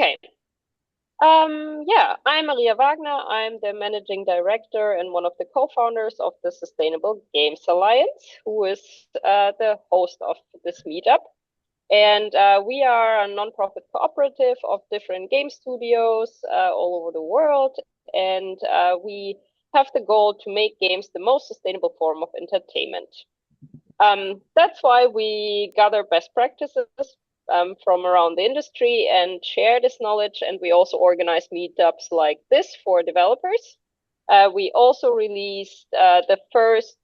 Okay. I'm Maria Wagner. I'm the managing director and one of the co-founders of the Sustainable Games Alliance, who is the host of this meetup. And we are a nonprofit cooperative of different game studios all over the world. And we have the goal to make games the most sustainable form of entertainment. That's why we gather best practices from around the industry and share this knowledge. And we also organize meetups like this for developers. We also released the first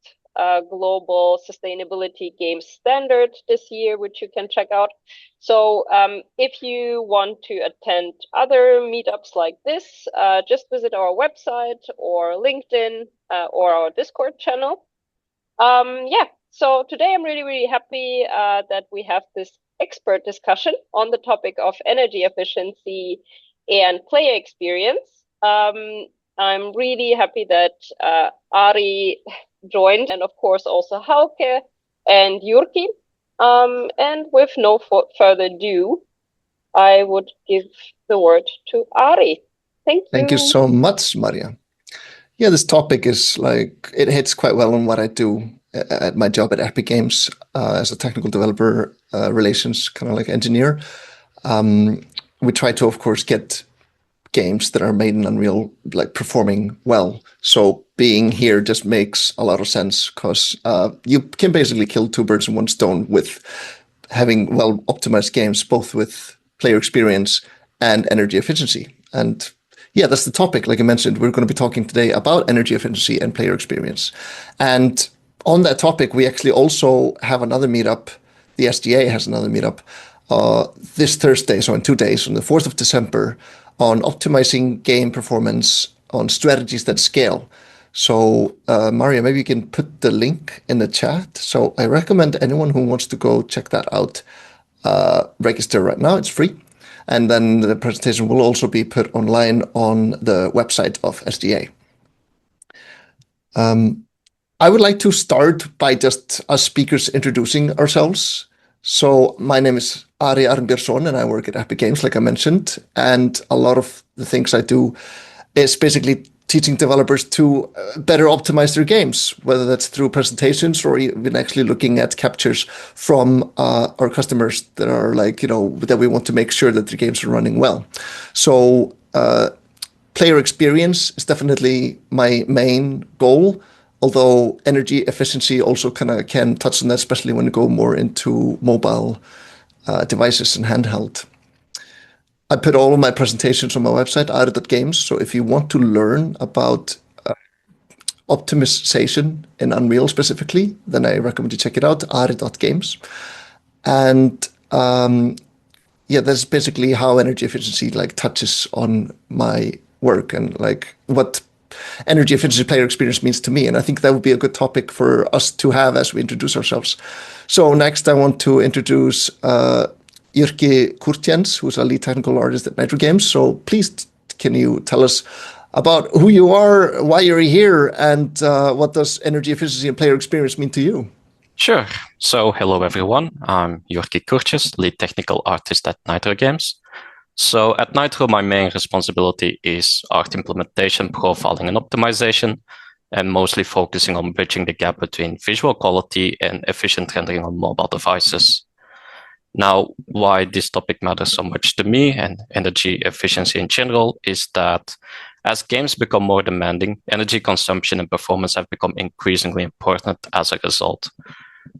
global sustainability game standard this year, which you can check out. So if you want to attend other meetups like this, just visit our website or LinkedIn or our Discord channel. So today I'm really, really happy that we have this expert discussion on the topic of energy efficiency and player experience. I'm really happy that Ari joined, and of course also Hauke and Jyrki. And with no further ado, I would give the word to Ari. Thank you. Thank you so much, Maria. Yeah, this topic is it hits quite well on what I do at my job at Epic Games as a technical developer relations kind of like engineer. We try to, of course, get games that are made in Unreal performing well. So being here just makes a lot of sense because you can basically kill two birds in one stone with having well optimized games, both with player experience and energy efficiency. And yeah, that's the topic. Like I mentioned, we're going to be talking today about energy efficiency and player experience. And on that topic, we actually also have another meetup. The SDA has another meetup this Thursday, so in 2 days, on the 4th of December, on optimizing game performance on strategies that scale. So, Maria, maybe you can put the link in the chat. So I recommend anyone who wants to go check that out, register right now. It's free. And then the presentation will also be put online on the website of SDA. I would like to start by just us speakers introducing ourselves. So my name is Ari Arnbjörnsson and I work at Epic Games, like I mentioned. And a lot of the things I do is basically teaching developers to better optimize their games, whether that's through presentations or even actually looking at captures from our customers that are that we want to make sure that the games are running well. So player experience is definitely my main goal, although energy efficiency also kind of can touch on that, especially when you go more into mobile devices and handheld. I put all of my presentations on my website, ari.games. So if you want to learn about optimization in Unreal specifically, then I recommend you check it out, ari.games. And that's basically how energy efficiency touches on my work and what energy efficiency player experience means to me. And I think that would be a good topic for us to have as we introduce ourselves. So next I want to introduce Jyrki Coertjens, who's a lead technical artist at Nitro Games. So please, can you tell us about who you are, why you're here, and what does energy efficiency and player experience mean to you? Sure. So hello, everyone. I'm Jyrki Coertjens, lead technical artist at Nitro Games. So at Nitro, my main responsibility is art implementation, profiling, and optimization, and mostly focusing on bridging the gap between visual quality and efficient rendering on mobile devices. Now, why this topic matters so much to me and energy efficiency in general is that as games become more demanding, energy consumption and performance have become increasingly important as a result.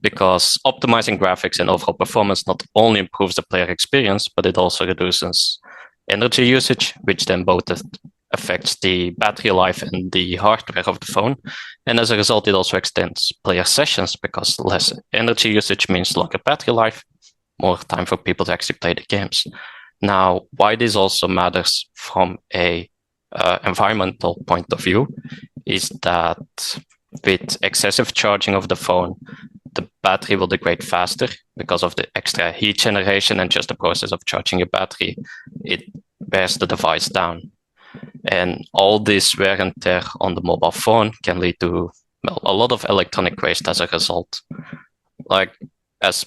Because optimizing graphics and overall performance not only improves the player experience, but it also reduces energy usage, which then both affects the battery life and the hardware of the phone. And as a result, it also extends player sessions because less energy usage means longer battery life, more time for people to actually play the games. Now, why this also matters from a environmental point of view is that with excessive charging of the phone, the battery will degrade faster because of the extra heat generation and just the process of charging your battery. It wears the device down. And all this wear and tear on the mobile phone can lead to a lot of electronic waste as a result. As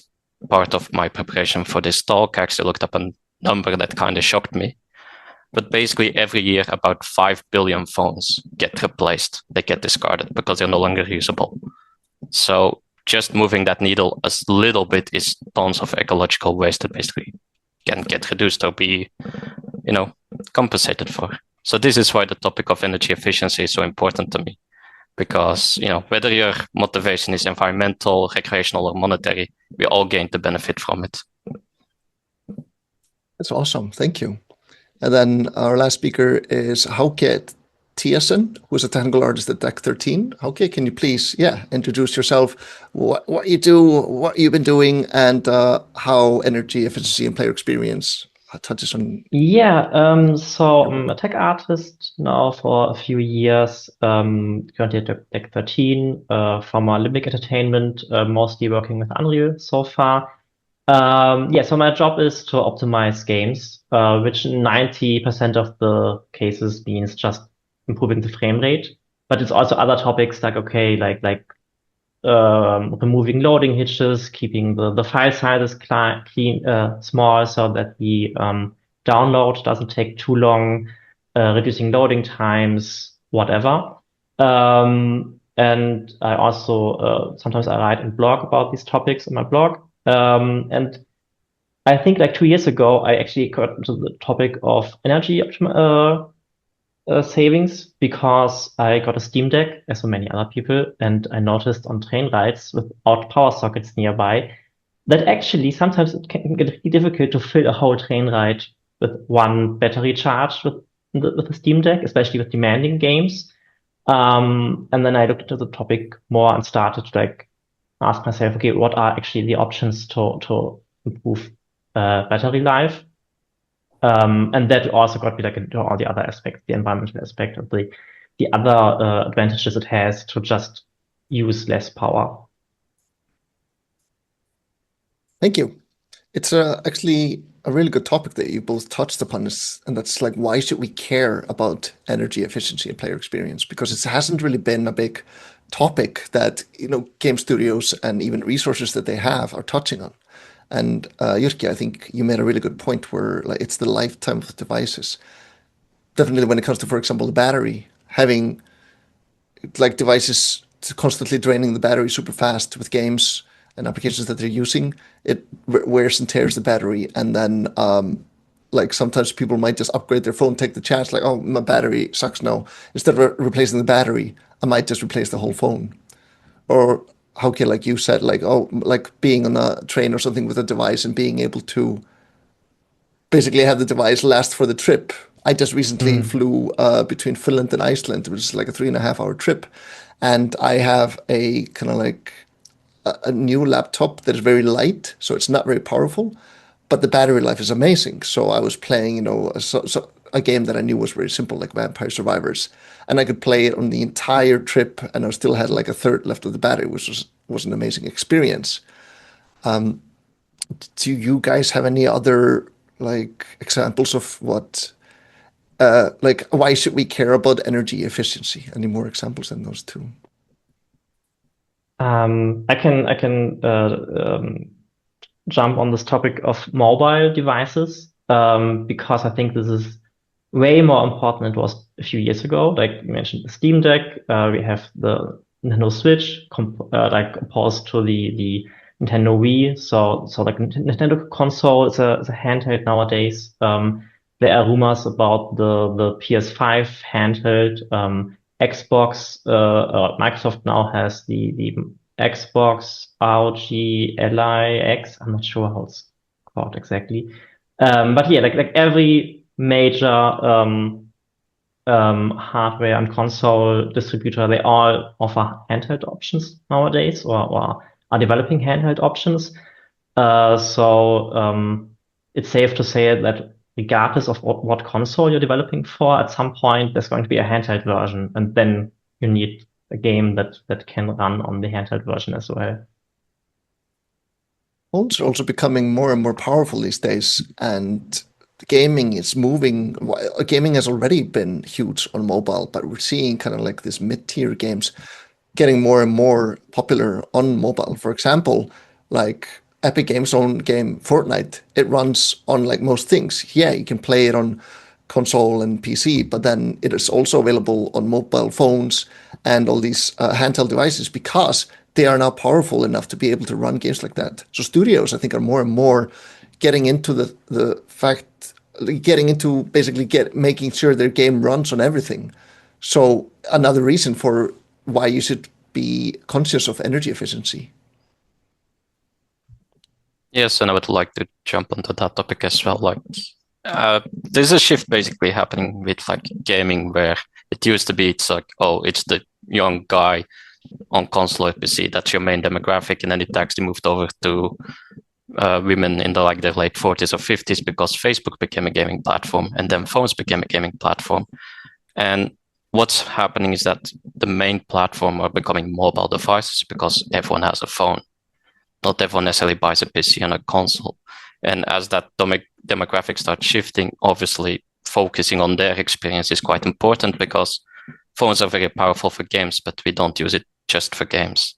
part of my preparation for this talk, I actually looked up number that kind of shocked me. But basically every year about 5 billion phones get replaced. They get discarded because they're no longer usable. So just moving that needle a little bit is tons of ecological waste that basically can get reduced or be, compensated for. So this is why the topic of energy efficiency is so important to me. Because, whether your motivation is environmental, recreational, or monetary, we all gain the benefit from it. That's awesome. Thank you. And then our last speaker is Hauke Thießen, who is a technical artist at Deck 13. Hauke, can you please, introduce yourself, what you do, what you've been doing, and how energy efficiency and player experience touches on? So I'm a tech artist now for a few years, currently at Deck 13, from Limbic Entertainment, mostly working with Unreal so far. So my job is to optimize games, which 90% of the cases means just improving the frame rate. But it's also other topics like removing loading hitches, keeping the file sizes small so that the download doesn't take too long, reducing loading times, whatever. And I also sometimes I write and blog about these topics on my blog. And I think 2 years ago, I actually got into the topic of energy savings because I got a Steam Deck, as so many other people, and I noticed on train rides without power sockets nearby that actually sometimes it can get really difficult to fill a whole train ride with one battery charge with the Steam Deck, especially with demanding games. And then I looked into the topic more and started to ask myself, okay, what are actually the options to improve battery life? And that also got me into all the other aspects, the environmental aspect of the other advantages it has to just use less power. Thank you. It's actually a really good topic that you both touched upon, and that's why should we care about energy efficiency and player experience? Because it hasn't really been a big topic that game studios and even resources that they have are touching on. And Jyrki, I think you made a really good point where it's the lifetime of the devices. Definitely when it comes to, for example, the battery, having devices constantly draining the battery super fast with games and applications that they're using, it wears and tears the battery. And then sometimes people might just upgrade their phone, take the chance, oh, my battery sucks now. Instead of replacing the battery, I might just replace the whole phone. Or Hauke, like you said, being on a train or something with a device and being able to basically have the device last for the trip. I just recently flew between Finland and Iceland, which is a 3.5 hour trip. And I have a kind of a new laptop that is very light, so it's not very powerful, but the battery life is amazing. So I was playing, a game that I knew was very simple, like Vampire Survivors, and I could play it on the entire trip, and I still had a third left of the battery, which was an amazing experience. Do you guys have any other examples of what, why should we care about energy efficiency? Any more examples than those two? I can jump on this topic of mobile devices because I think this is way more important than it was a few years ago. Like you mentioned, the Steam Deck, we have the Nintendo Switch, opposed to the Nintendo Wii. So Nintendo console is a handheld nowadays. There are rumors about the PS5 handheld. Xbox, Microsoft now has the Xbox ROG LIX. I'm not sure how it's called exactly. But yeah, every major hardware and console distributor, they all offer handheld options nowadays or are developing handheld options. So it's safe to say that regardless of what console you're developing for, at some point there's going to be a handheld version, and then you need a game that can run on the handheld version as well. Phones are also becoming more and more powerful these days, and gaming is moving. Gaming has already been huge on mobile, but we're seeing kind of this mid-tier games getting more and more popular on mobile. For example, Epic Games' own game, Fortnite, it runs on like most things. Yeah, you can play it on console and PC, but then it is also available on mobile phones and all these handheld devices because they are now powerful enough to be able to run games like that. So studios, I think, are more and more getting into the fact, getting into basically making sure their game runs on everything. So another reason for why you should be conscious of energy efficiency. Yes, and I would like to jump onto that topic as well. Like, there's a shift basically happening with like gaming where it used to be it's like, oh, it's the young guy on console or PC, that's your main demographic, and then it actually moved over to women in their late 40s or 50s because Facebook became a gaming platform, and then phones became a gaming platform. And what's happening is that the main platform are becoming mobile devices because everyone has a phone. Not everyone necessarily buys a PC and a console. And as that demographic starts shifting, obviously focusing on their experience is quite important because phones are very powerful for games, but we don't use it just for games.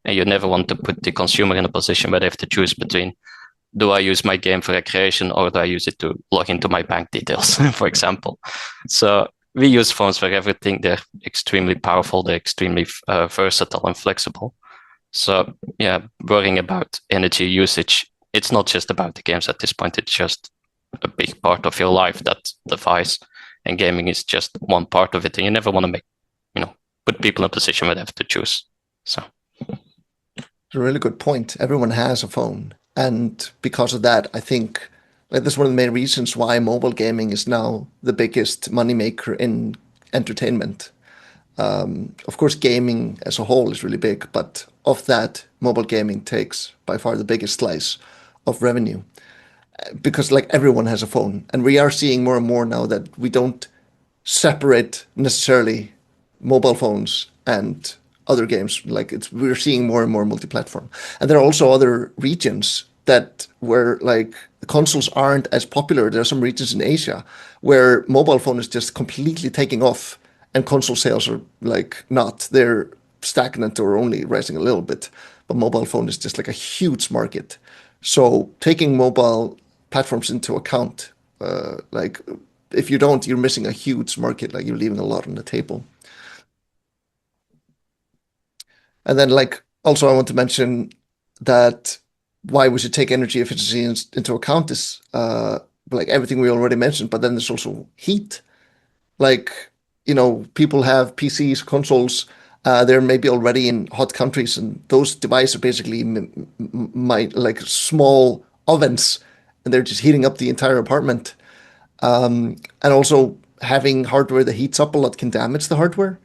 And you never want to put the consumer in a position where they have to choose between, do I use my game for recreation or do I use it to log into my bank details, for example? So we use phones for everything. They're extremely powerful. They're extremely versatile and flexible. So yeah, worrying about energy usage, it's not just about the games at this point. It's just a big part of your life, that device, and gaming is just one part of it. And you never want to put people in a position where they have to choose. So it's a really good point. Everyone has a phone. And because of that, I think that's one of the main reasons why mobile gaming is now the biggest moneymaker in entertainment. Of course, gaming as a whole is really big, but of that, mobile gaming takes by far the biggest slice of revenue because like everyone has a phone. And we are seeing more and more now that we don't separate necessarily mobile phones and other games. We're seeing more and more multi-platform. And there are also other regions where like the consoles aren't as popular. There are some regions in Asia where mobile phone is just completely taking off and console sales are like not. They're stagnant or only rising a little bit. But mobile phone is just like a huge market. So taking mobile platforms into account, if you don't, you're missing a huge market. Like you're leaving a lot on the table. And then also I want to mention that why we should take energy efficiency into account is everything we already mentioned, but then there's also heat. People have PCs, consoles, they're maybe already in hot countries, and those devices are basically small ovens, and they're just heating up the entire apartment. And also having hardware that heats up a lot can damage the hardware.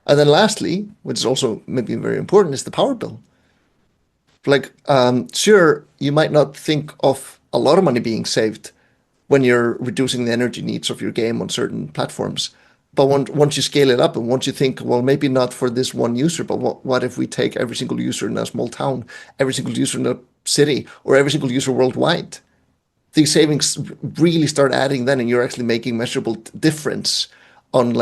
And then lastly, which is also maybe very important, is the power bill. Sure, you might not think of a lot of money being saved when you're reducing the energy needs of your game on certain platforms. But once you scale it up and once you think, well, maybe not for this one user, but what if we take every single user in a small town, every single user in a city, or every single user worldwide? These savings really start adding then, and you're actually making measurable difference on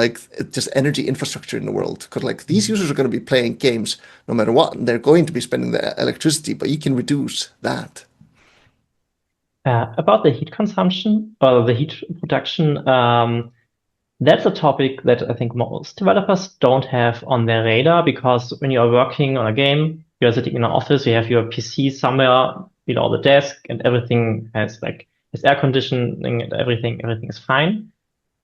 just energy infrastructure in the world. Because these users are going to be playing games no matter what, and they're going to be spending the electricity, but you can reduce that. About the heat consumption or the heat production, that's a topic that I think most developers don't have on their radar, because when you're working on a game, you're sitting in an office, you have your PC somewhere below the desk, and everything has air conditioning and everything is fine.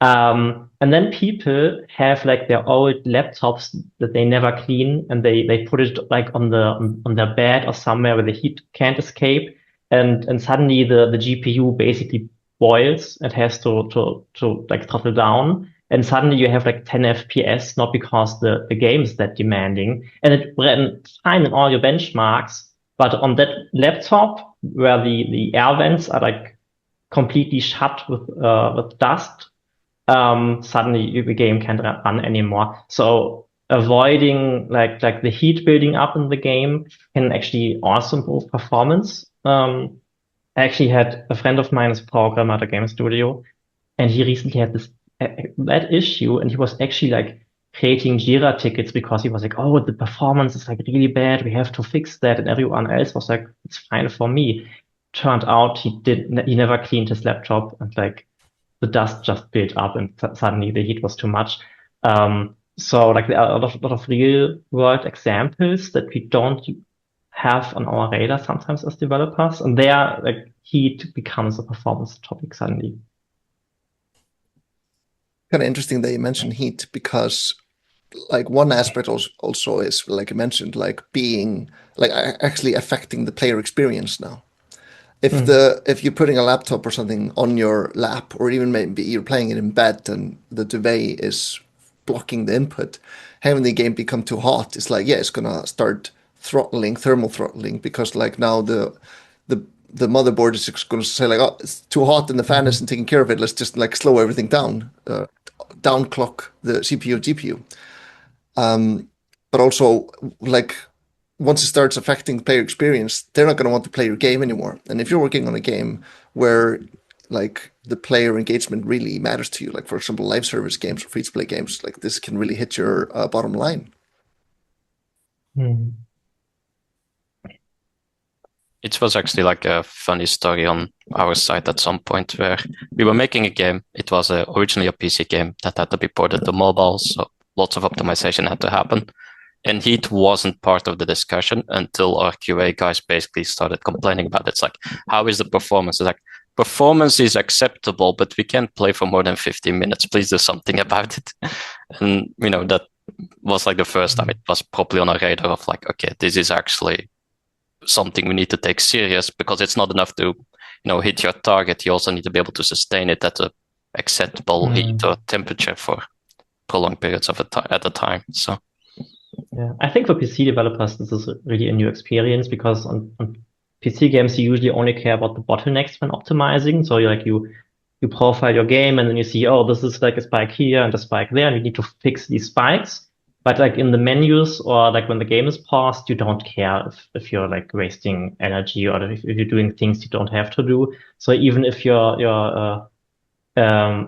And then people have their old laptops that they never clean, and they put it on their bed or somewhere where the heat can't escape, and suddenly the GPU basically boils and has to throttle down, and suddenly you have 10 FPS, not because the game is that demanding, and it ran fine in all your benchmarks, but on that laptop where the air vents are completely shut with dust, suddenly the game can't run anymore. So avoiding the heat building up in the game can actually also improve performance. I actually had a friend of mine as a programmer at a game studio, and he recently had that issue, and he was actually creating Jira tickets because he was like, oh, the performance is like really bad. We have to fix that. And everyone else was like, it's fine for me. Turned out he never cleaned his laptop, and like the dust just built up, and suddenly the heat was too much. So like there are a lot of real world examples that we don't have on our radar sometimes as developers, and there like heat becomes a performance topic suddenly. Kind of interesting that you mentioned heat, because like one aspect also is, like you mentioned, like being like actually affecting the player experience now. If you're putting a laptop or something on your lap, or even maybe you're playing it in bed and the duvet is blocking the input, having the game become too hot, it's like, yeah, it's gonna start thermal throttling, because like now the motherboard is just gonna say like, oh, it's too hot and the fan isn't taking care of it. Let's just like slow everything down, down clock the CPU, GPU. But also, like, once it starts affecting player experience, they're not going to want to play your game anymore. And if you're working on a game where like the player engagement really matters to you, like for example, live service games or free to play games, like this can really hit your bottom line. It was actually like a funny story on our side at some point where we were making a game. It was originally a PC game that had to be ported to mobile, so lots of optimization had to happen. And heat wasn't part of the discussion until our QA guys basically started complaining about it. It's like, how is the performance? It's like, performance is acceptable, but we can't play for more than 15 minutes. Please do something about it. And, you know, that was like the first time it was properly on our radar of like, okay, this is actually something we need to take serious, because it's not enough to, you know, hit your target. You also need to be able to sustain it at a acceptable heat or temperature for prolonged periods of at a time. So yeah, I think for PC developers, this is really a new experience, because on PC games, you usually only care about the bottlenecks when optimizing. So you profile your game, and then you see, oh, this is like a spike here and a spike there, and you need to fix these spikes. But like in the menus, or like when the game is paused, you don't care if you're like wasting energy, or if you're doing things you don't have to do. So even if your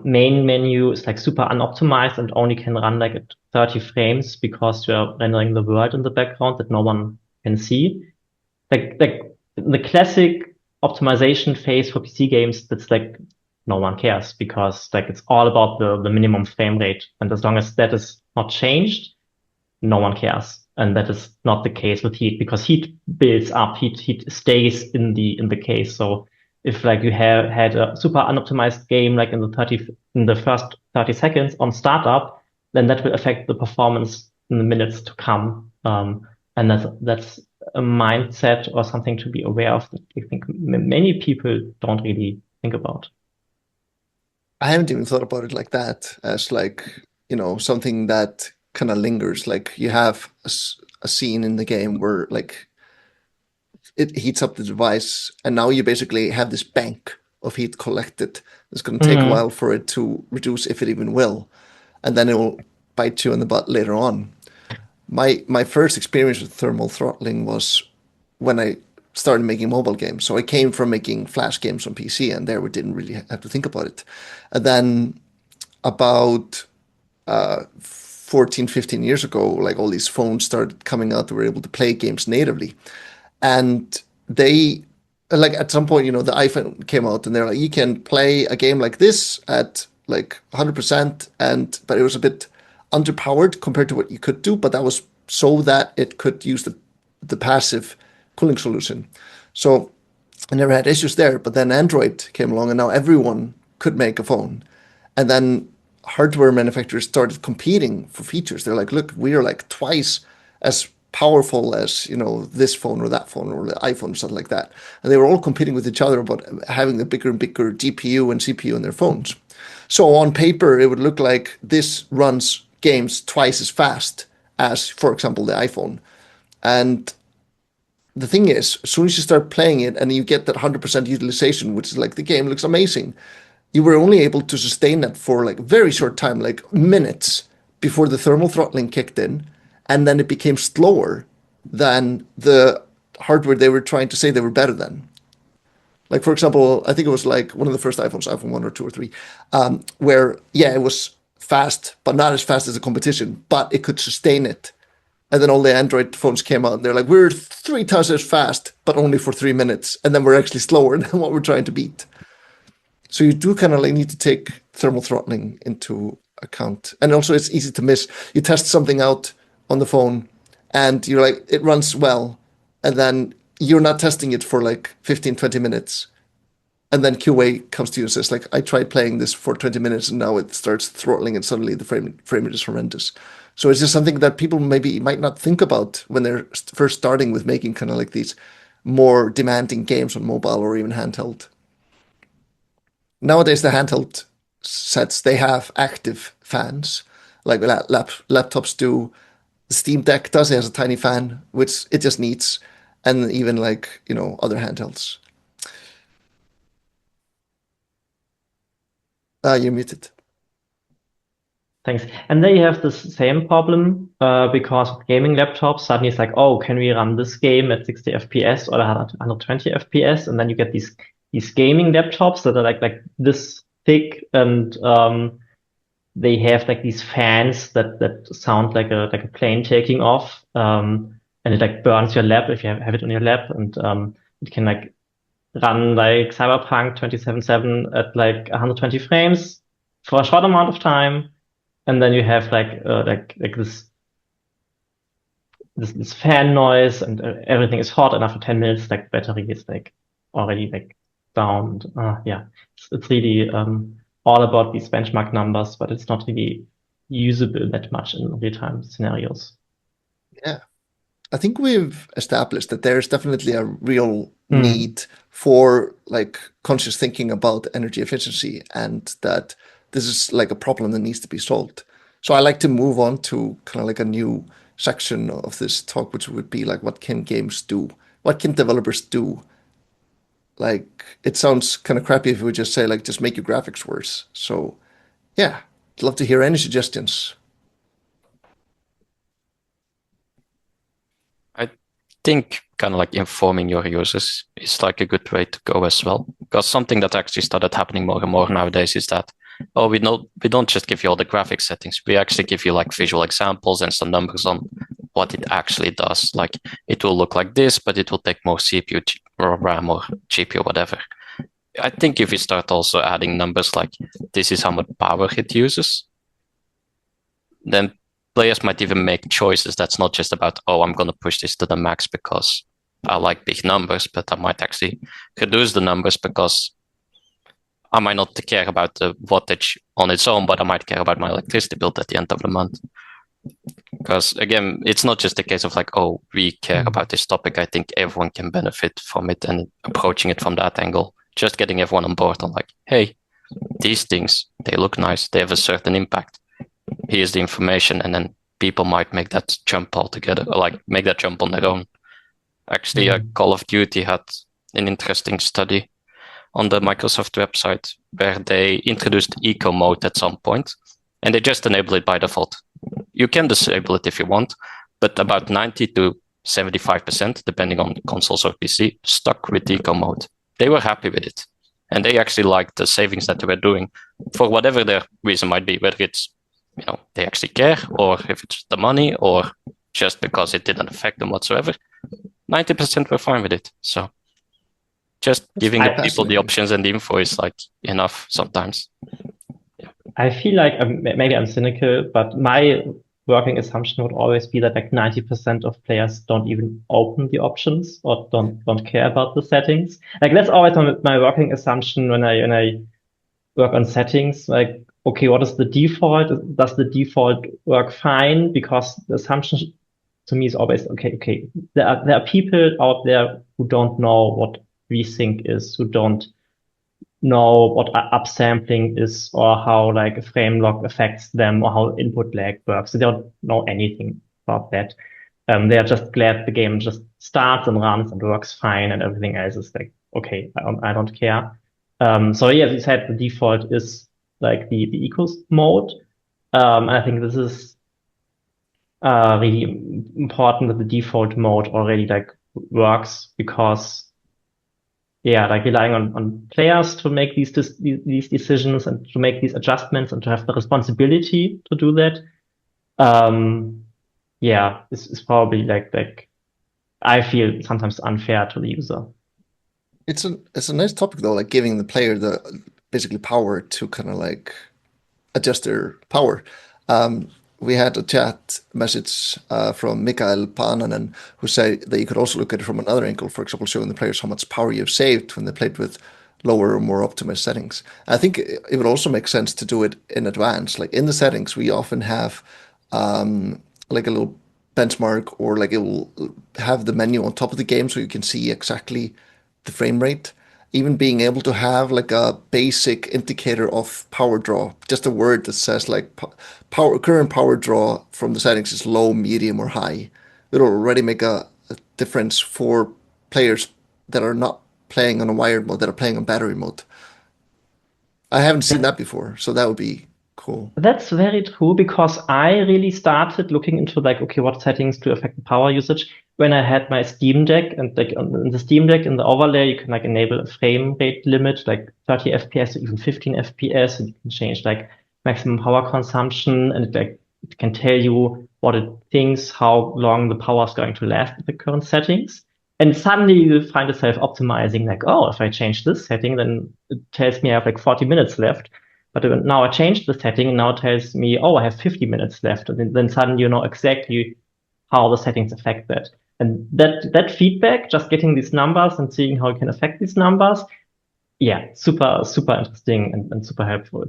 main menu is like super unoptimized and only can run like at 30 frames because you're rendering the world in the background that no one can see. Like the classic optimization phase for PC games, that's like no one cares, because like it's all about the minimum frame rate. And as long as that is not changed, no one cares. And that is not the case with heat, because heat builds up, heat stays in the case. So if like you had a super unoptimized game like in the first 30 seconds on startup, then that will affect the performance in the minutes to come. And that's a mindset or something to be aware of that I think many people don't really think about. I haven't even thought about it like that, as like, you know, something that kind of lingers. Like you have a scene in the game where like it heats up the device, and now you basically have this bank of heat collected. It's going to take a while for it to reduce, if it even will, and then it will bite you in the butt later on. My first experience with thermal throttling was when I started making mobile games. So I came from making Flash games on PC, and there we didn't really have to think about it. And then about 14, 15 years ago, like all these phones started coming out that were able to play games natively. And they, like at some point, you know, the iPhone came out and they're like, you can play a game like this at like 100%, but it was a bit underpowered compared to what you could do, but that was so that it could use the passive cooling solution. So I never had issues there, but then Android came along and now everyone could make a phone. And then hardware manufacturers started competing for features. They're like, look, we are like twice as powerful as, you know, this phone or that phone or the iPhone or something like that. And they were all competing with each other about having the bigger and bigger GPU and CPU in their phones. So on paper, it would look like this runs games twice as fast as, for example, the iPhone. And the thing is, as soon as you start playing it and you get that 100% utilization, which is like the game looks amazing, you were only able to sustain that for like very short time, like minutes before the thermal throttling kicked in. And then it became slower than the hardware they were trying to say they were better than. Like, for example, I think it was like one of the first iPhones, iPhone 1 or 2 or 3, where, yeah, it was fast, but not as fast as the competition, but it could sustain it. And then all the Android phones came out and they're like, we're 3 times as fast, but only for 3 minutes. And then we're actually slower than what we're trying to beat. So you do kind of like need to take thermal throttling into account. And also it's easy to miss. You test something out on the phone and you're like, it runs well. And then you're not testing it for like 15, 20 minutes. And then QA comes to you and says, like, I tried playing this for 20 minutes and now it starts throttling and suddenly the frame rate is horrendous. So it's just something that people maybe might not think about when they're first starting with making kind of like these more demanding games on mobile or even handheld. Nowadays, the handheld sets, they have active fans, like laptops do. The Steam Deck does, it has a tiny fan, which it just needs. And even like, other handhelds. You're muted. Thanks. And then you have the same problem because with gaming laptops, suddenly it's like, oh, can we run this game at 60 FPS or 120 FPS? And then you get these gaming laptops that are like this thick, and they have like these fans that sound like a plane taking off, and it like burns your lap if you have it on your lap, and it can like run like Cyberpunk 2077 at like 120 frames for a short amount of time. And then you have like this fan noise, and everything is hot. And after 10 minutes, like battery is like already like down. Yeah, it's really all about these benchmark numbers, but it's not really usable that much in real-time scenarios. Yeah, I think we've established that there's definitely a real need for like conscious thinking about energy efficiency, and that this is like a problem that needs to be solved. So I like to move on to kind of like a new section of this talk, which would be like, what can games do? What can developers do? Like, it sounds kind of crappy if we would just say like, just make your graphics worse. So yeah, I'd love to hear any suggestions. I think kind of like informing your users is like a good way to go as well. Because something that actually started happening more and more nowadays is that, oh, we don't just give you all the graphics settings. We actually give you like visual examples and some numbers on what it actually does. Like, it will look like this, but it will take more CPU or RAM or GPU or whatever. I think if we start also adding numbers like this is how much power it uses, then players might even make choices that's not just about, oh, I'm going to push this to the max because I like big numbers, but I might actually reduce the numbers because I might not care about the wattage on its own, but I might care about my electricity bill at the end of the month. Because again, it's not just a case of like, oh, we care about this topic. I think everyone can benefit from it, and approaching it from that angle, just getting everyone on board on like, hey, these things, they look nice. They have a certain impact. Here's the information. And then people might make that jump altogether, or like make that jump on their own. Actually, Call of Duty had an interesting study on the Microsoft website where they introduced eco mode at some point, and they just enable it by default. You can disable it if you want, but about 90 to 75%, depending on consoles or PC, stuck with eco mode. They were happy with it, and they actually liked the savings that they were doing for whatever their reason might be, whether it's, they actually care, or if it's the money, or just because it didn't affect them whatsoever. 90% were fine with it. So just giving the people the options and the info is like enough sometimes. I feel like maybe I'm cynical, but my working assumption would always be that like 90% of players don't even open the options or don't care about the settings. Like, that's always my working assumption when I work on settings. Like, okay, what is the default? Does the default work fine? Because the assumption to me is always, okay, there are people out there who don't know what VSync is, who don't know what upsampling is, or how like a frame lock affects them, or how input lag works. They don't know anything about that. They are just glad the game just starts and runs and works fine, and everything else is like, okay, I don't care. So yeah, as you said, the default is like the eco mode. And I think this is really important that the default mode already like works, because like relying on players to make these decisions and to make these adjustments and to have the responsibility to do that. It's probably like I feel sometimes unfair to the user. It's a nice topic though, like giving the player the basically power to kind of like adjust their power. We had a chat message from Mikael Paananen who said that you could also look at it from another angle, for example, showing the players how much power you've saved when they played with lower or more optimized settings. I think it would also make sense to do it in advance. Like in the settings, we often have like a little benchmark, or like it will have the menu on top of the game so you can see exactly the frame rate. Even being able to have like a basic indicator of power draw, just a word that says like current power draw from the settings is low, medium, or high. It'll already make a difference for players that are not playing on a wired mode, that are playing on battery mode. I haven't seen that before, so that would be cool. That's very true, because I really started looking into like, okay, what settings do affect the power usage when I had my Steam Deck, and like in the Steam Deck in the overlay, you can like enable a frame rate limit, like 30 FPS or even 15 FPS, and you can change like maximum power consumption, and it can tell you what it thinks, how long the power is going to last at the current settings. And suddenly you find yourself optimizing like, oh, if I change this setting, then it tells me I have like 40 minutes left. But now I changed the setting, and now it tells me, oh, I have 50 minutes left. And then suddenly you know exactly how the settings affect that. And that feedback, just getting these numbers and seeing how it can affect these numbers, super, super interesting and super helpful.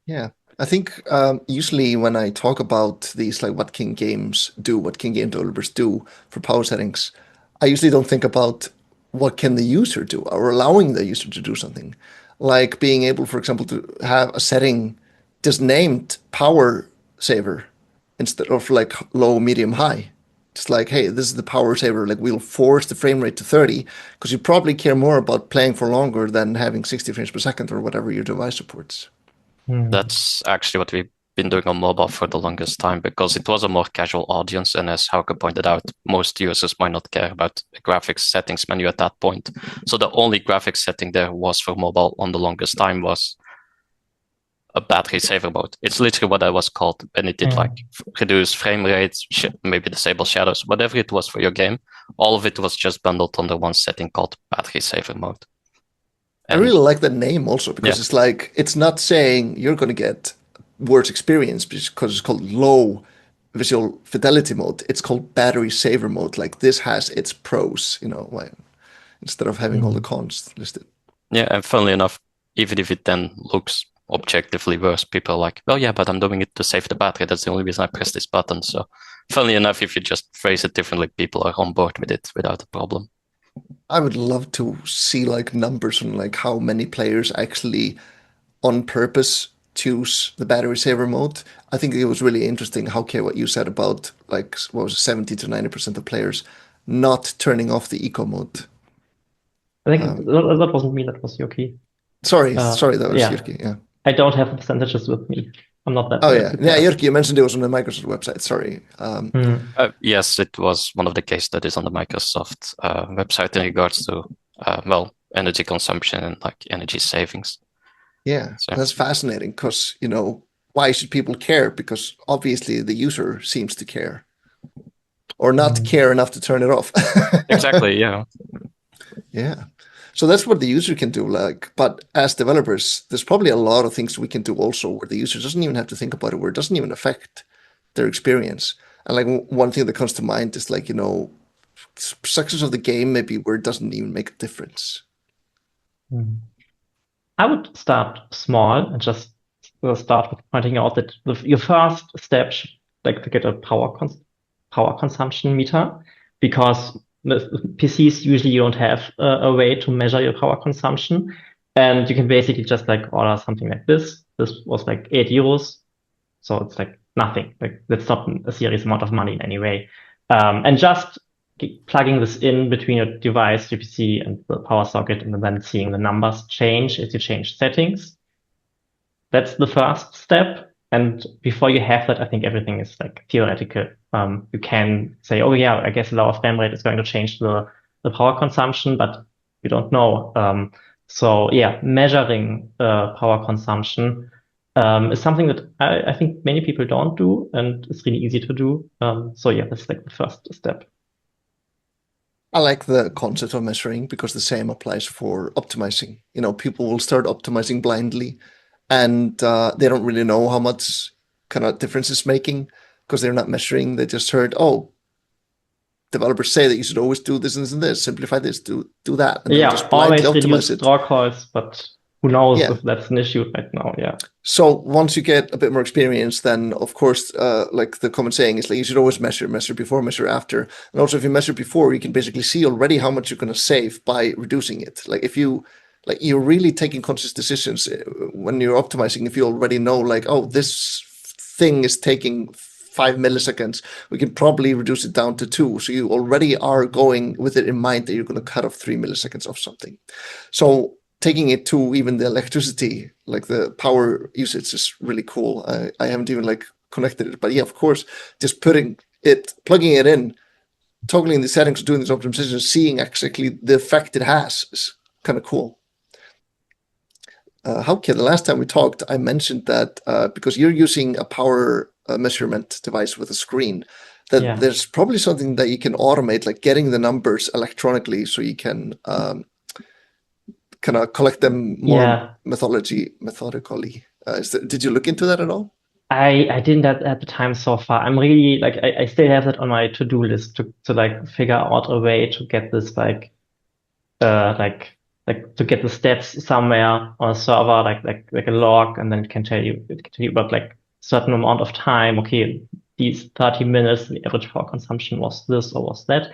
Yeah. I think usually when I talk about these, like what can games do, what can game developers do for power settings, I usually don't think about what can the user do, or allowing the user to do something. Like being able, for example, to have a setting just named power saver instead of like low, medium, high. It's like, hey, this is the power saver. Like we'll force the frame rate to 30 because you probably care more about playing for longer than having 60 frames per second or whatever your device supports. That's actually what we've been doing on mobile for the longest time, because it was a more casual audience. And as Hauke pointed out, most users might not care about the graphics settings menu at that point. So the only graphics setting there was for mobile on the longest time was a battery saver mode. It's literally what that was called. And it did like reduce frame rates, maybe disable shadows, whatever it was for your game. All of it was just bundled under one setting called battery saver mode. And I really like the name also, because it's like, it's not saying you're going to get worse experience because it's called low visual fidelity mode. It's called battery saver mode. Like this has its pros, instead of having all the cons listed. Yeah, and funnily enough, even if it then looks objectively worse, people are like, well, yeah, but I'm doing it to save the battery. That's the only reason I press this button. So funnily enough, if you just phrase it differently, people are on board with it without a problem. I would love to see like numbers on like how many players actually on purpose choose the battery saver mode. I think it was really interesting, Hauke, what you said about like, what was it, 70 to 90% of players not turning off the eco mode. I think that wasn't me, that was Jyrki. Sorry, that was Jyrki, yeah. I don't have the percentages with me. I'm not that. Oh, yeah. Yeah, Jyrki, you mentioned it was on the Microsoft website. Sorry. Yes, it was one of the case studies on the Microsoft website in regards to, energy consumption and like energy savings. Yeah, so that's fascinating because, why should people care? Because obviously the user seems to care or not care enough to turn it off. Exactly, yeah. Yeah. So that's what the user can do. But as developers, there's probably a lot of things we can do also where the user doesn't even have to think about it, where it doesn't even affect their experience. And like one thing that comes to mind is like, success of the game, maybe where it doesn't even make a difference. I would start small and just start with pointing out that your first step should like to get a power consumption meter, because with PCs usually you don't have a way to measure your power consumption, and you can basically just like order something like this. This was like €8, so it's like nothing. Like that's not a serious amount of money in any way, and just plugging this in between your device, your PC, and the power socket, and then seeing the numbers change as you change settings. That's the first step. And before you have that, I think everything is like theoretical. You can say, oh yeah, I guess lower frame rate is going to change the power consumption, but we don't know. So yeah, measuring power consumption is something that I think many people don't do, and it's really easy to do. So yeah, that's like the first step. I like the concept of measuring because the same applies for optimizing. People will start optimizing blindly, and they don't really know how much kind of difference it's making because they're not measuring. They just heard, oh, developers say that you should always do this and this and this, simplify this, do that, and Yeah, just blindly always optimize reduce it. draw calls, but who knows Yeah. if that's an issue right now? Yeah. So once you get a bit more experience, then of course, like the common saying is like you should always measure before, measure after. And also if you measure before, you can basically see already how much you're going to save by reducing it. Like if you're really taking conscious decisions when you're optimizing, if you already know like, oh, this thing is taking 5 milliseconds, we can probably reduce it down to 2. So you already are going with it in mind that you're going to cut off 3 milliseconds of something. So taking it to even the electricity, like the power usage, is really cool. I haven't even like connected it, but yeah, of course, just plugging it in, toggling the settings, doing this optimization, seeing exactly the effect it has is kind of cool. Hauke, the last time we talked, I mentioned that because you're using a power measurement device with a screen, that there's probably something that you can automate, like getting the numbers electronically so you can kind of collect them more methodically. Did you look into that at all? I didn't at the time so far. I'm really like I still have that on my to-do list to like figure out a way to get this like to get the stats somewhere on a server like a log, and then it can tell you about like certain amount of time. Okay, these 30 minutes, the average power consumption was this or was that.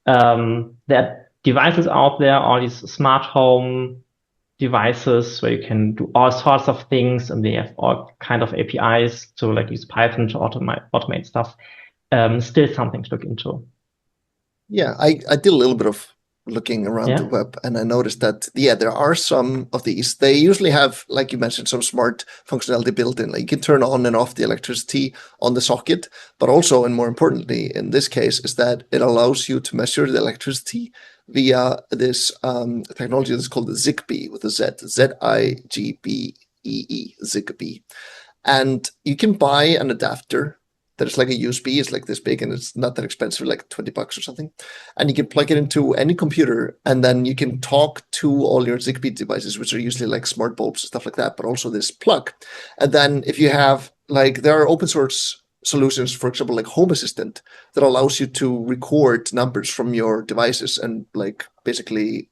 There are devices out there, all these smart home devices where you can do all sorts of things, and they have all kind of APIs to like use Python to automate stuff. Still something to look into. Yeah, I did a little bit of looking around the web, and I noticed that there are some of these. They usually have, like you mentioned, some smart functionality built in. Like you can turn on and off the electricity on the socket, but also, and more importantly in this case, is that it allows you to measure the electricity via this technology that's called the Zigbee with a Z, Zigbee, Zigbee. And you can buy an adapter that is like a USB, it's like this big and it's not that expensive, like $20 or something. And you can plug it into any computer, and then you can talk to all your Zigbee devices, which are usually like smart bulbs and stuff like that, but also this plug. And then if you have, like, there are open source solutions, for example, like Home Assistant, that allows you to record numbers from your devices and like basically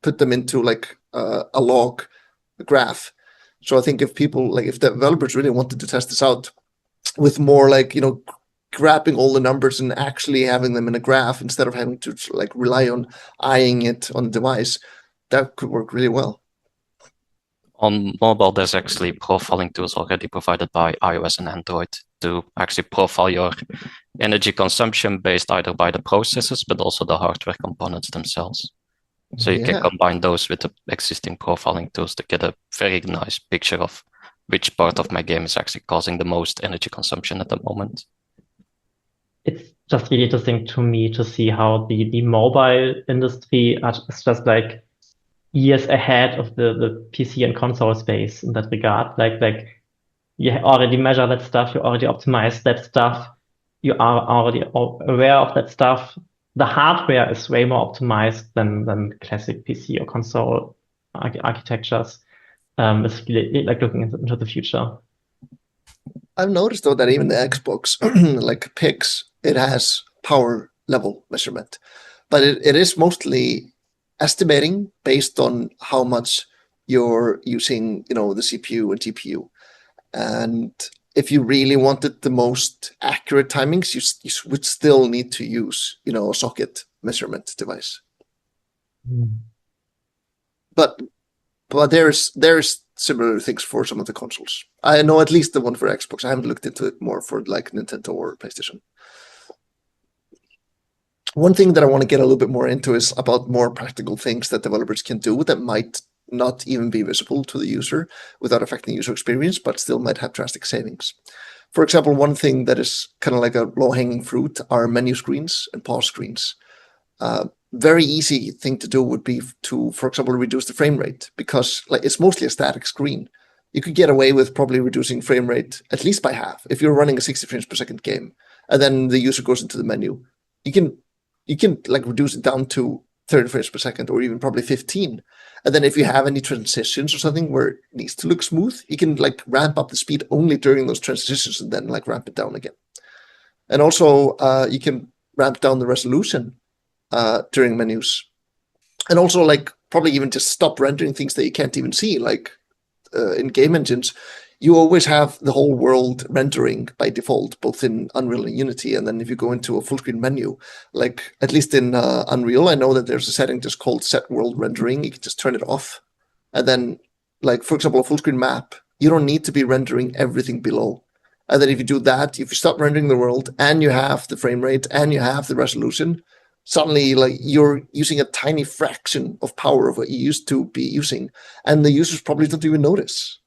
put them into like a log, a graph. So I think if developers really wanted to test this out, with more like, grabbing all the numbers and actually having them in a graph instead of having to like rely on eyeing it on the device, that could work really well. On mobile, there's actually profiling tools already provided by iOS and Android to actually profile your energy consumption based either by the processors, but also the hardware components themselves. So you can combine those with the existing profiling tools to get a very nice picture of which part of my game is actually causing the most energy consumption at the moment. It's just really interesting to me to see how the mobile industry is just like years ahead of the PC and console space in that regard. Like you already measure that stuff, you already optimize that stuff, you are already aware of that stuff. The hardware is way more optimized than classic PC or console architectures. It's really like looking into the future. I've noticed though that even the Xbox, like PIX, it has power level measurement, but it is mostly estimating based on how much you're using, the CPU and GPU. And if you really wanted the most accurate timings, you would still need to use, a socket measurement device. But there's similar things for some of the consoles. I know at least the one for Xbox. I haven't looked into it more for like Nintendo or PlayStation. One thing that I want to get a little bit more into is about more practical things that developers can do that might not even be visible to the user without affecting user experience, but still might have drastic savings. For example, one thing that is kind of like a low-hanging fruit are menu screens and pause screens. very easy thing to do would be to, for example, reduce the frame rate, because like it's mostly a static screen. You could get away with probably reducing frame rate at least by half if you're running a 60 frames per second game, and then the user goes into the menu. You can like reduce it down to 30 frames per second, or even probably 15. And then if you have any transitions or something where it needs to look smooth, you can like ramp up the speed only during those transitions and then like ramp it down again. And also you can ramp down the resolution during menus. And also like probably even just stop rendering things that you can't even see. Like in game engines, you always have the whole world rendering by default, both in Unreal and Unity. And then if you go into a full screen menu, like at least in Unreal, I know that there's a setting just called set world rendering. You can just turn it off. And then like, for example, a full screen map, you don't need to be rendering everything below. And then if you do that, if you stop rendering the world and you have the frame rate and you have the resolution, suddenly like you're using a tiny fraction of power of what you used to be using. And the users probably don't even notice.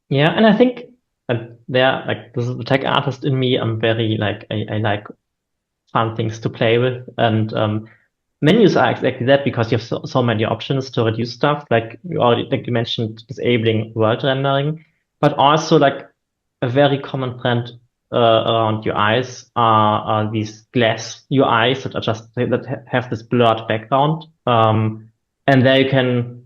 Yeah, and I think this is the tech artist in me. I'm very like I like fun things to play with, and menus are exactly that, because you have so many options to reduce stuff. Like you mentioned, disabling world rendering, but also like a very common trend around UIs are these glass UIs that are just that have this blurred background, and there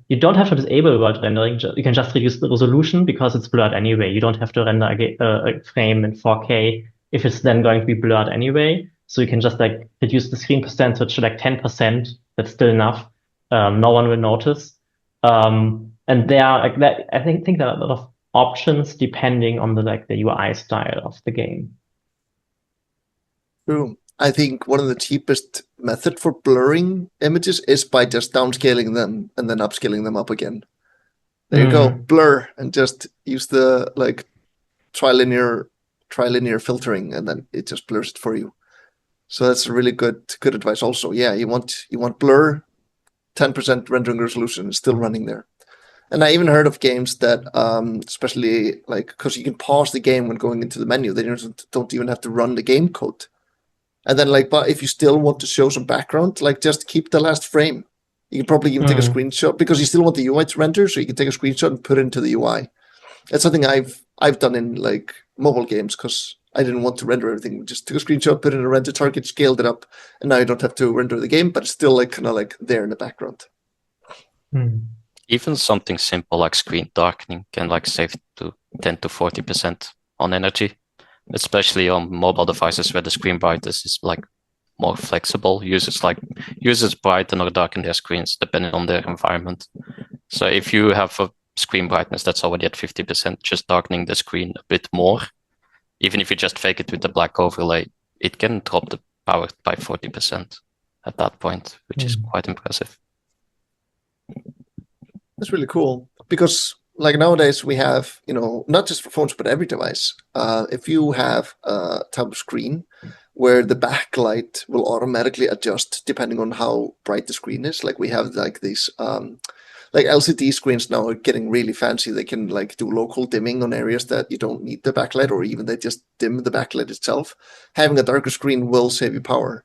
you don't have to disable world rendering. You can just reduce the resolution because it's blurred anyway. You don't have to render a frame in 4K if it's then going to be blurred anyway. So you can just like reduce the screen percentage to like 10%. That's still enough. No one will notice. And there are like that. I think there are a lot of options depending on the UI style of the game. True. I think one of the cheapest method for blurring images is by just downscaling them and then upscaling them up again. There you go, blur, and just use the like trilinear filtering, and then it just blurs it for you. So that's a really good advice. Also, yeah, you want blur, 10% rendering resolution is still running there. And I even heard of games that, especially like because you can pause the game when going into the menu, they don't even have to run the game code. And then like, but if you still want to show some background, like just keep the last frame. You can probably even take a screenshot, because you still want the UI to render, so you can take a screenshot and put it into the UI. That's something I've done in like mobile games, because I didn't want to render everything. Just took a screenshot, put it in a render target, scaled it up, and now you don't have to render the game, but it's still like kind of like there in the background. Even something simple like screen darkening can like save to 10 to 40% on energy, especially on mobile devices where the screen brightness is like more flexible. Users brighten or darken their screens depending on their environment. So if you have a screen brightness that's already at 50%, just darkening the screen a bit more, even if you just fake it with the black overlay, it can drop the power by 40% at that point, which is quite impressive. That's really cool, because like nowadays we have, not just for phones, but every device. If you have a type of screen where the backlight will automatically adjust depending on how bright the screen is, like we have like these, like LCD screens now are getting really fancy. They can like do local dimming on areas that you don't need the backlight, or even they just dim the backlight itself. Having a darker screen will save you power,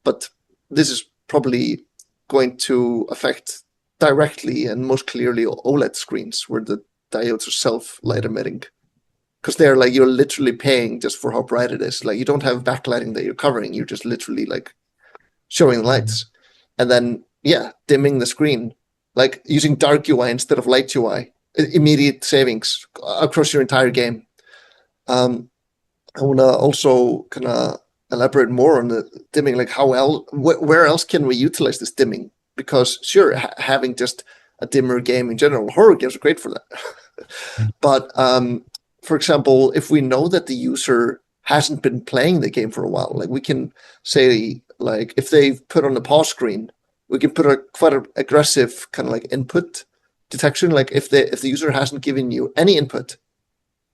but this is probably going to affect directly and most clearly OLED screens, where the diodes are self-light emitting, because they're like, you're literally paying just for how bright it is. Like you don't have backlighting that you're covering, you're just literally like showing lights. And then dimming the screen, like using dark UI instead of light UI, immediate savings across your entire game. I want to also kind of elaborate more on the dimming, like where else can we utilize this dimming? Because sure, having just a dimmer game in general, horror games are great for that. But for example, if we know that the user hasn't been playing the game for a while, like we can say, like if they've put on the pause screen, we can put quite an aggressive kind of like input detection. Like if the user hasn't given you any input,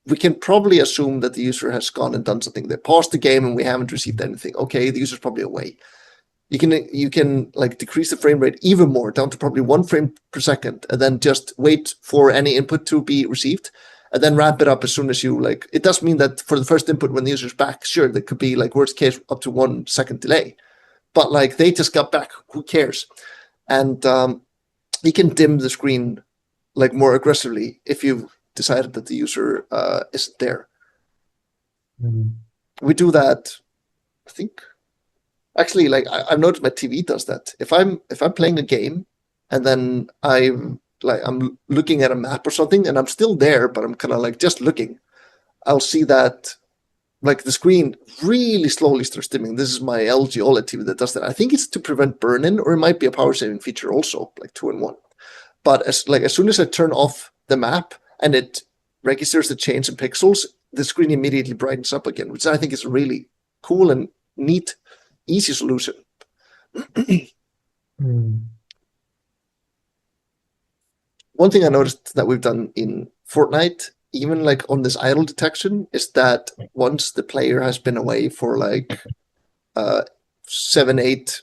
we can probably assume that the user has gone and done something. They paused the game and we haven't received anything. Okay, the user's probably away. You can like decrease the frame rate even more, down to probably 1 frame per second, and then just wait for any input to be received. and then ramp it up as soon as you like. It does mean that for the first input, when the user's back, sure, there could be like worst case up to 1 second delay, but like they just got back, who cares? And you can dim the screen like more aggressively if you've decided that the user isn't there. We do that, I think. Actually, like I've noticed my TV does that. If I'm playing a game and then I'm looking at a map or something and I'm still there, but I'm kind of like just looking, I'll see that like the screen really slowly starts dimming. This is my LG OLED TV that does that. I think it's to prevent burn-in, or it might be a power saving feature also, like 2-in-1. But as soon as I turn off the map and it registers the change in pixels, the screen immediately brightens up again, which I think is a really cool and neat, easy solution. One thing I noticed that we've done in Fortnite, even like on this idle detection, is that once the player has been away for like 7-8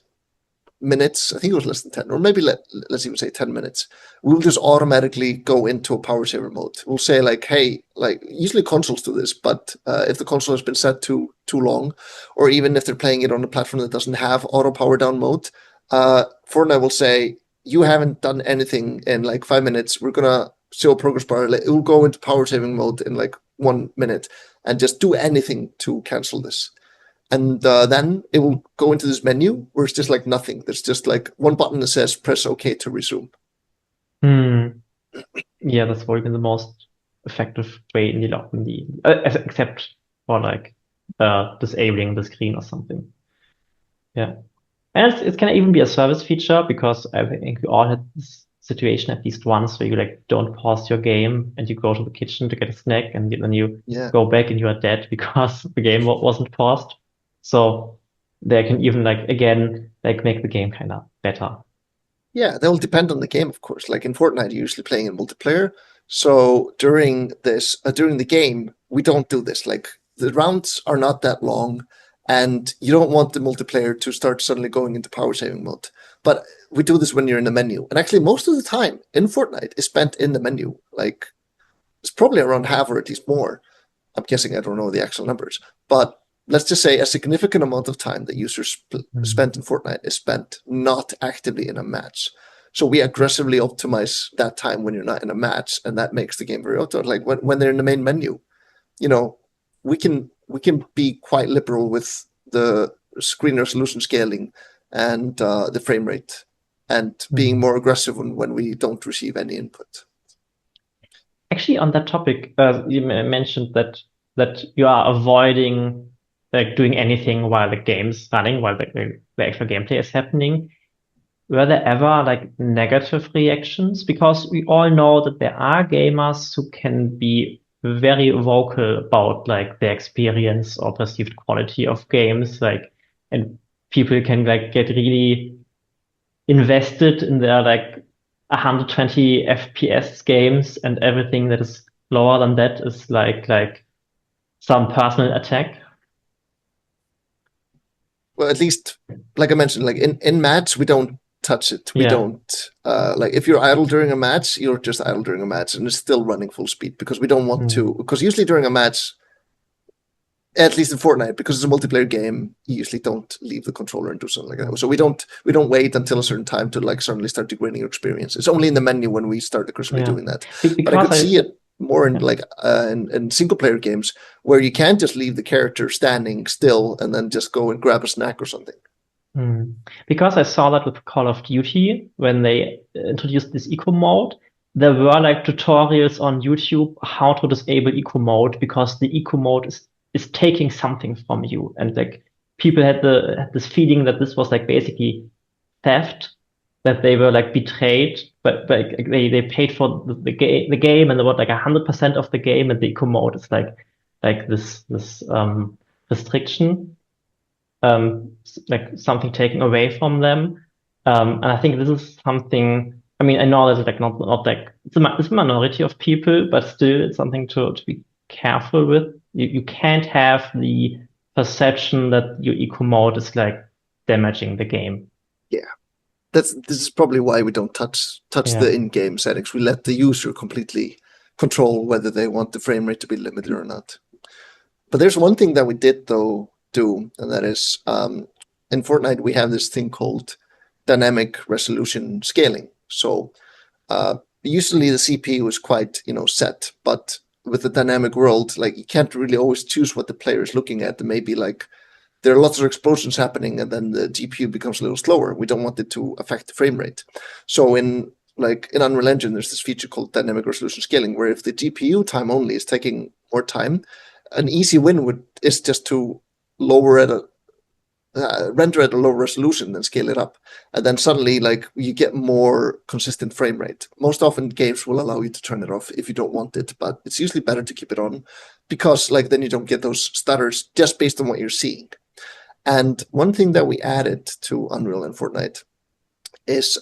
minutes, I think it was less than 10, or maybe let's even say 10 minutes, we'll just automatically go into a power saver mode. We'll say like, hey, like usually consoles do this, but if the console has been set to too long, or even if they're playing it on a platform that doesn't have auto power down mode, Fortnite will say, you haven't done anything in like 5 minutes. We're gonna show a progress bar. It will go into power saving mode in like 1 minute and just do anything to cancel this. And then it will go into this menu where it's just like nothing. There's just like one button that says press OK to resume. Yeah, that's probably the most effective way in the except for like disabling the screen or something. Yeah. And it can even be a service feature, because I think we all had this situation at least once where you like don't pause your game and you go to the kitchen to get a snack and then you go back and you are dead because the game wasn't paused. So they can even like again like make the game kind of better. Yeah, that will depend on the game, of course. Like in Fortnite, you're usually playing in multiplayer. So during the game, we don't do this. Like the rounds are not that long, and you don't want the multiplayer to start suddenly going into power saving mode. But we do this when you're in the menu. And actually, most of the time in Fortnite is spent in the menu. Like it's probably around half or at least more. I'm guessing, I don't know the actual numbers. But let's just say a significant amount of time that users spent in Fortnite is spent not actively in a match. So we aggressively optimize that time when you're not in a match, and that makes the game very auto. Like when they're in the main menu, you know, we can be quite liberal with the screen resolution scaling and the frame rate, and being more aggressive when we don't receive any input. Actually, on that topic, you mentioned that you are avoiding like doing anything while the game's running, while the actual gameplay is happening. Were there ever like negative reactions? Because we all know that there are gamers who can be very vocal about like their experience or perceived quality of games, like, and people can like get really invested in their like 120 FPS games, and everything that is lower than that is like some personal attack. Well, at least, like I mentioned, like in match, we don't touch it. We don't, like if you're idle during a match, you're just idle during a match and it's still running full speed, because we don't want to, because usually during a match, at least in Fortnite, because it's a multiplayer game, you usually don't leave the controller and do something like that. So we don't wait until a certain time to like suddenly start degrading your experience. It's only in the menu when we start aggressively doing that. But I could see it more in like in single player games where you can't just leave the character standing still and then just go and grab a snack or something. Because I saw that with Call of Duty when they introduced this eco mode. There were like tutorials on YouTube how to disable eco mode, because the eco mode is taking something from you, and like people had this feeling that this was like basically theft, that they were like betrayed, but they paid for the game, and about like 100% of the game, and the eco mode is like this restriction, like something taken away from them, and I think this is something. I mean, I know that it's like not like it's a minority of people, but still it's something to be careful with. You can't have the perception that your eco mode is like damaging the game. Yeah. This is probably why we don't touch the in-game settings. We let the user completely control whether they want the frame rate to be limited or not. But there's one thing that we did though do, and that is in Fortnite we have this thing called dynamic resolution scaling. So usually the CPU is quite set, but with the dynamic world, like you can't really always choose what the player is looking at. There may be like there are lots of explosions happening, and then the GPU becomes a little slower. We don't want it to affect the frame rate. So in Unreal Engine, there's this feature called dynamic resolution scaling, where if the GPU time only is taking more time, an easy win is just to lower at render at a lower resolution and scale it up, and then suddenly like you get more consistent frame rate. Most often games will allow you to turn it off if you don't want it, but it's usually better to keep it on, because like then you don't get those stutters just based on what you're seeing. And one thing that we added to Unreal and Fortnite is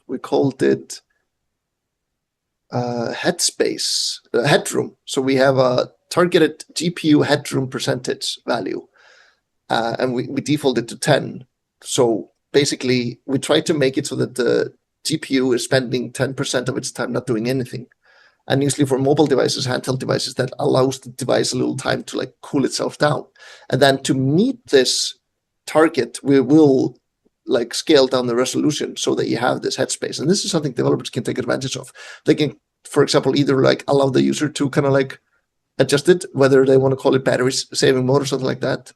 we called it headroom. So we have a targeted GPU headroom percentage value, and we defaulted to 10. So basically, we try to make it so that the GPU is spending 10% of its time not doing anything. And usually for mobile devices, handheld devices, that allows the device a little time to like cool itself down. And then to meet this target, we will like scale down the resolution so that you have this headspace. And this is something developers can take advantage of. They can, for example, either like allow the user to kind of like adjust it, whether they want to call it battery saving mode or something like that.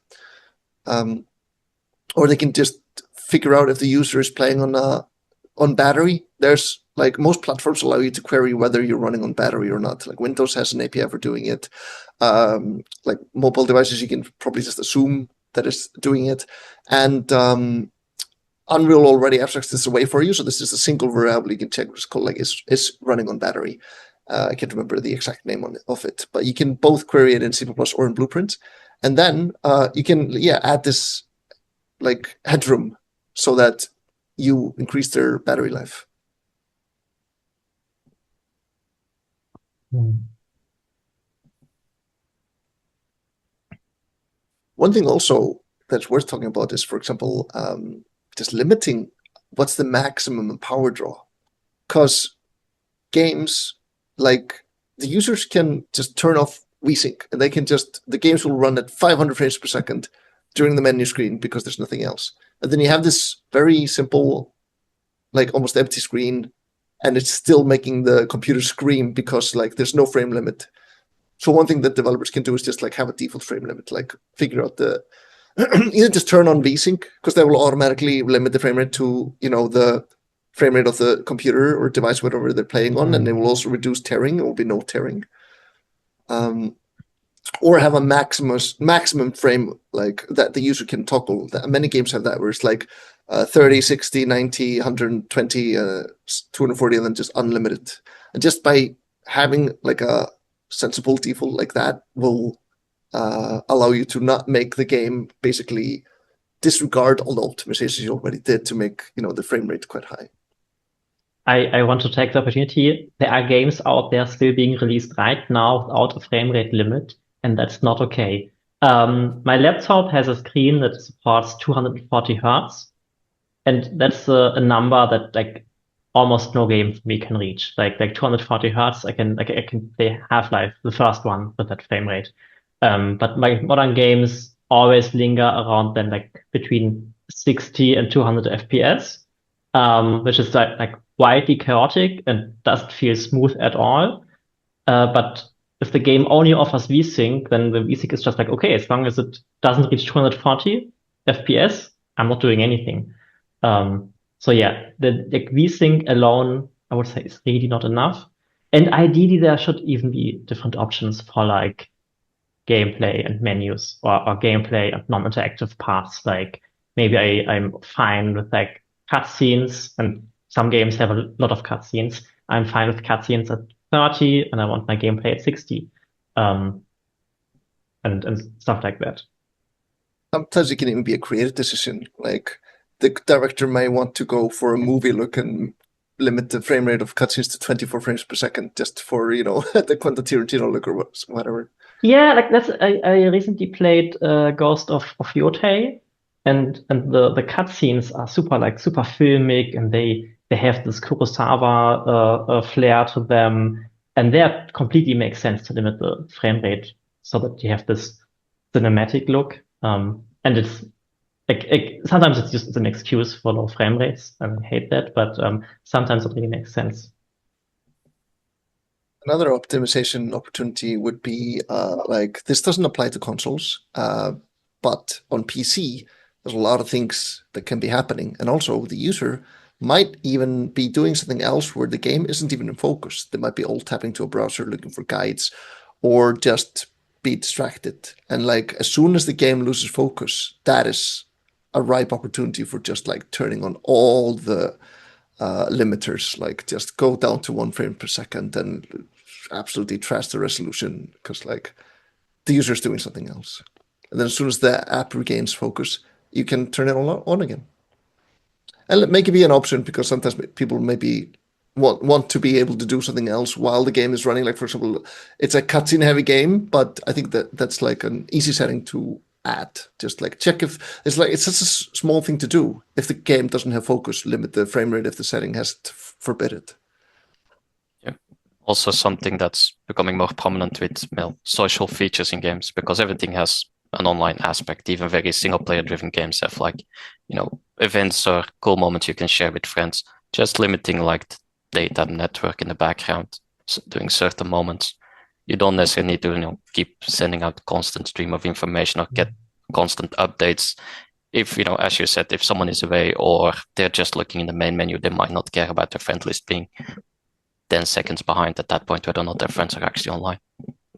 Or they can just figure out if the user is playing on battery. There's like most platforms allow you to query whether you're running on battery or not. Like Windows has an API for doing it. Like mobile devices, you can probably just assume that it's doing it. And Unreal already abstracts this away for you. So this is a single variable you can check, which is called like is running on battery. I can't remember the exact name of it, but you can both query it in C++ or in Blueprint. And then you can add this like headroom so that you increase their battery life. One thing also that's worth talking about is, for example, just limiting what's the maximum power draw. Because games, like the users can just turn off VSync, and the games will run at 500 frames per second during the menu screen because there's nothing else. And then you have this very simple, like almost empty screen, and it's still making the computer scream because like there's no frame limit. So one thing that developers can do is just like have a default frame limit, like figure out either just turn on VSync, because that will automatically limit the frame rate to, the frame rate of the computer or device, whatever they're playing on, and it will also reduce tearing. There will be no tearing. Or have a maximum frame like that the user can toggle. Many games have that where it's like 30, 60, 90, 120, 240, and then just unlimited. And just by having like a sensible default like that will allow you to not make the game basically disregard all the optimizations you already did to make the frame rate quite high. I want to take the opportunity. There are games out there still being released right now without a frame rate limit, and that's not okay. My laptop has a screen that supports 240 hertz, and that's a number that like almost no game for me can reach. Like 240 hertz, I can play Half-Life, the first one, with that frame rate. But my modern games always linger around then like between 60 and 200 FPS, which is like wildly chaotic and doesn't feel smooth at all. But if the game only offers VSync, then the VSync is just like, okay, as long as it doesn't reach 240 FPS, I'm not doing anything. So yeah, the VSync alone, I would say, is really not enough. And ideally, there should even be different options for like gameplay and menus, or gameplay and non-interactive paths. Like maybe I'm fine with like cutscenes, and some games have a lot of cutscenes. I'm fine with cutscenes at 30, and I want my gameplay at 60, and stuff like that. Sometimes it can even be a creative decision. Like the director may want to go for a movie look and limit the frame rate of cutscenes to 24 frames per second just for, the Quentin Tarantino look or whatever. Yeah, like I recently played Ghost of Yotei, and the cutscenes are super filmic, and they have this Kurosawa flair to them, And there completely makes sense to limit the frame rate so that you have this cinematic look. And it's like sometimes it's just an excuse for low frame rates. I hate that, but sometimes it really makes sense. Another optimization opportunity would be like this doesn't apply to consoles, but on PC, there's a lot of things that can be happening. And also the user might even be doing something else where the game isn't even in focus. They might be alt tapping to a browser looking for guides or just be distracted. And like as soon as the game loses focus, that is a ripe opportunity for just like turning on all the limiters, like just go down to 1 frame per second and absolutely trash the resolution because like the user is doing something else. And then as soon as the app regains focus, you can turn it on again. And make it be an option because sometimes people maybe want to be able to do something else while the game is running. Like for example, it's a cutscene heavy game, but I think that's like an easy setting to add. Just like check if it's such a small thing to do. If the game doesn't have focus, limit the frame rate if the setting has forbid it. Yeah. Also something that's becoming more prominent with social features in games because everything has an online aspect. Even very single player driven games have like, events or cool moments you can share with friends. Just limiting like the data network in the background, doing certain moments. You don't necessarily need to keep sending out constant stream of information or get constant updates. If, as you said, if someone is away or they're just looking in the main menu, they might not care about their friend list being 10 seconds behind at that point, whether or not their friends are actually online.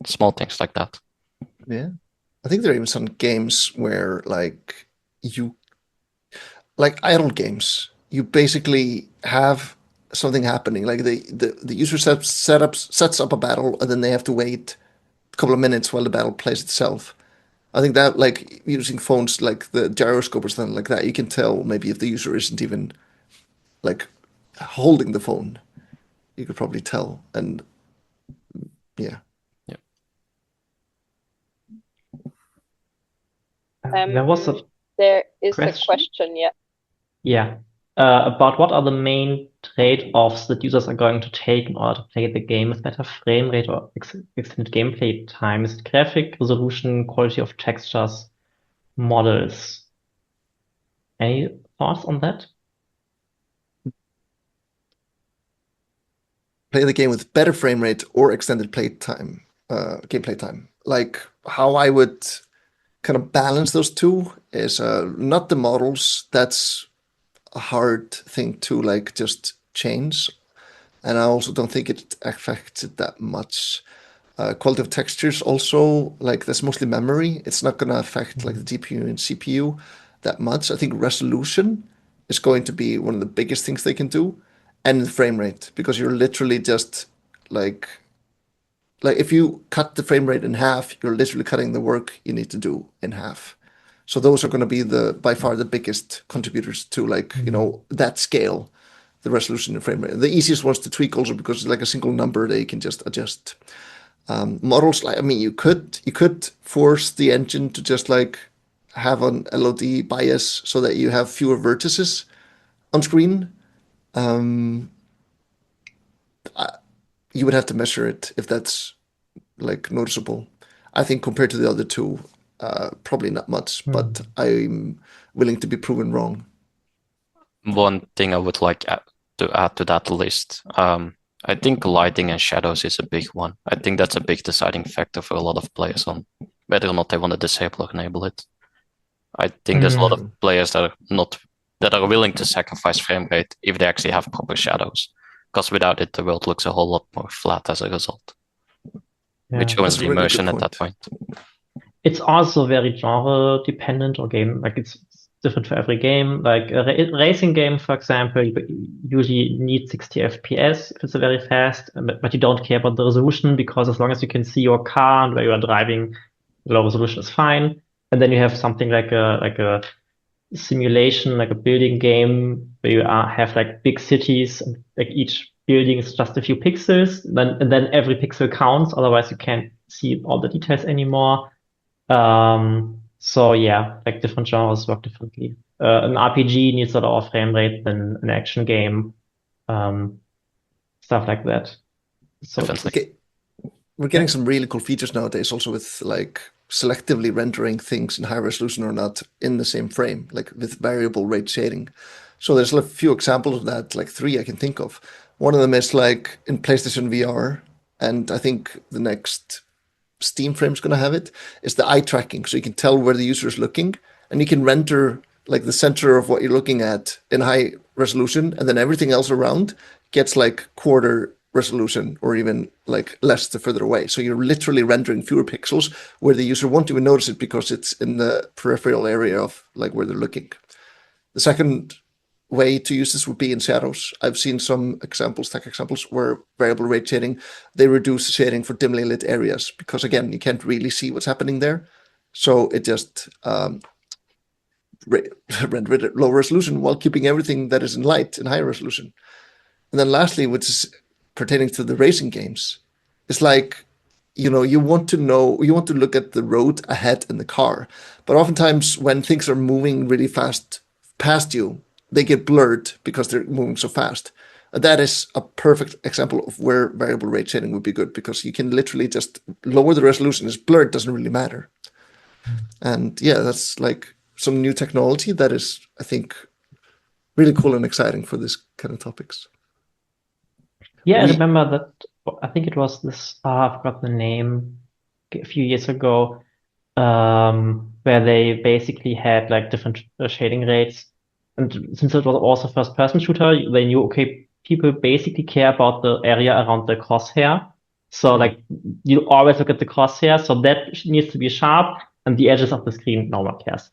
Small things like that. Yeah. I think there are even some games where like idle games, you basically have something happening. Like the user sets up a battle and then they have to wait a couple of minutes while the battle plays itself. I think that like using phones like the gyroscope or something like that, you can tell maybe if the user isn't even like holding the phone. You could probably tell. And yeah. There is a question, yeah. Yeah. About what are the main trade-offs that users are going to take in order to play the game with better frame rate or extended gameplay time? Is it graphic, resolution, quality of textures, models? Any thoughts on that? Play the game with better frame rate or extended play time, gameplay time. Like how I would kind of balance those two is not the models. That's a hard thing to like just change. And I also don't think it affects it that much. Quality of textures also, like that's mostly memory. It's not going to affect like the GPU and CPU that much. I think resolution is going to be one of the biggest things they can do. And the frame rate, because you're literally just like if you cut the frame rate in half, you're literally cutting the work you need to do in half. So those are going to be by far the biggest contributors to like, that scale, the resolution and frame rate. The easiest ones to tweak also because it's like a single number that you can just adjust. Models, you could force the engine to just like have an LOD bias so that you have fewer vertices on screen. You would have to measure it if that's like noticeable. I think compared to the other two, probably not much, but I'm willing to be proven wrong. One thing I would like to add to that list, I think lighting and shadows is a big one. I think that's a big deciding factor for a lot of players on whether or not they want to disable or enable it. I think there's a lot of players that are willing to sacrifice frame rate if they actually have proper shadows, because without it, the world looks a whole lot more flat as a result, which ruins the immersion at that point. It's also very genre dependent or game, like it's different for every game. Like a racing game, for example, you usually need 60 FPS if it's a very fast, but you don't care about the resolution because as long as you can see your car and where you are driving, low resolution is fine. And then you have something like a simulation, like a building game where you have like big cities and like each building is just a few pixels. And then every pixel counts. Otherwise, you can't see all the details anymore. So yeah, like different genres work differently. An RPG needs a lower frame rate than an action game. Stuff like that. So definitely. We're getting some really cool features nowadays, also with like selectively rendering things in high resolution or not in the same frame, like with variable rate shading. So there's a few examples of that, like 3 I can think of. One of them is like in PlayStation VR, and I think the next Steam frame is going to have it, is the eye tracking. So you can tell where the user is looking, and you can render like the center of what you're looking at in high resolution, and then everything else around gets like quarter resolution or even like less the further away. So you're literally rendering fewer pixels where the user won't even notice it because it's in the peripheral area of like where they're looking. The second way to use this would be in shadows. I've seen some examples, tech examples, where variable rate shading, they reduce the shading for dimly lit areas because again, you can't really see what's happening there. So it just rendered at low resolution while keeping everything that is in light in high resolution. And then lastly, which is pertaining to the racing games, it's like, you want to look at the road ahead in the car. But oftentimes when things are moving really fast past you, they get blurred because they're moving so fast. That is a perfect example of where variable rate shading would be good because you can literally just lower the resolution. It's blurred, doesn't really matter. And yeah, that's like some new technology that is, I think, really cool and exciting for this kind of topics. yeah, I remember that. I think it was this. I forgot the name. A few years ago, where they basically had like different shading rates, and since it was also first-person shooter, they knew okay, people basically care about the area around the crosshair. So like you always look at the crosshair, so that needs to be sharp, and the edges of the screen no one cares.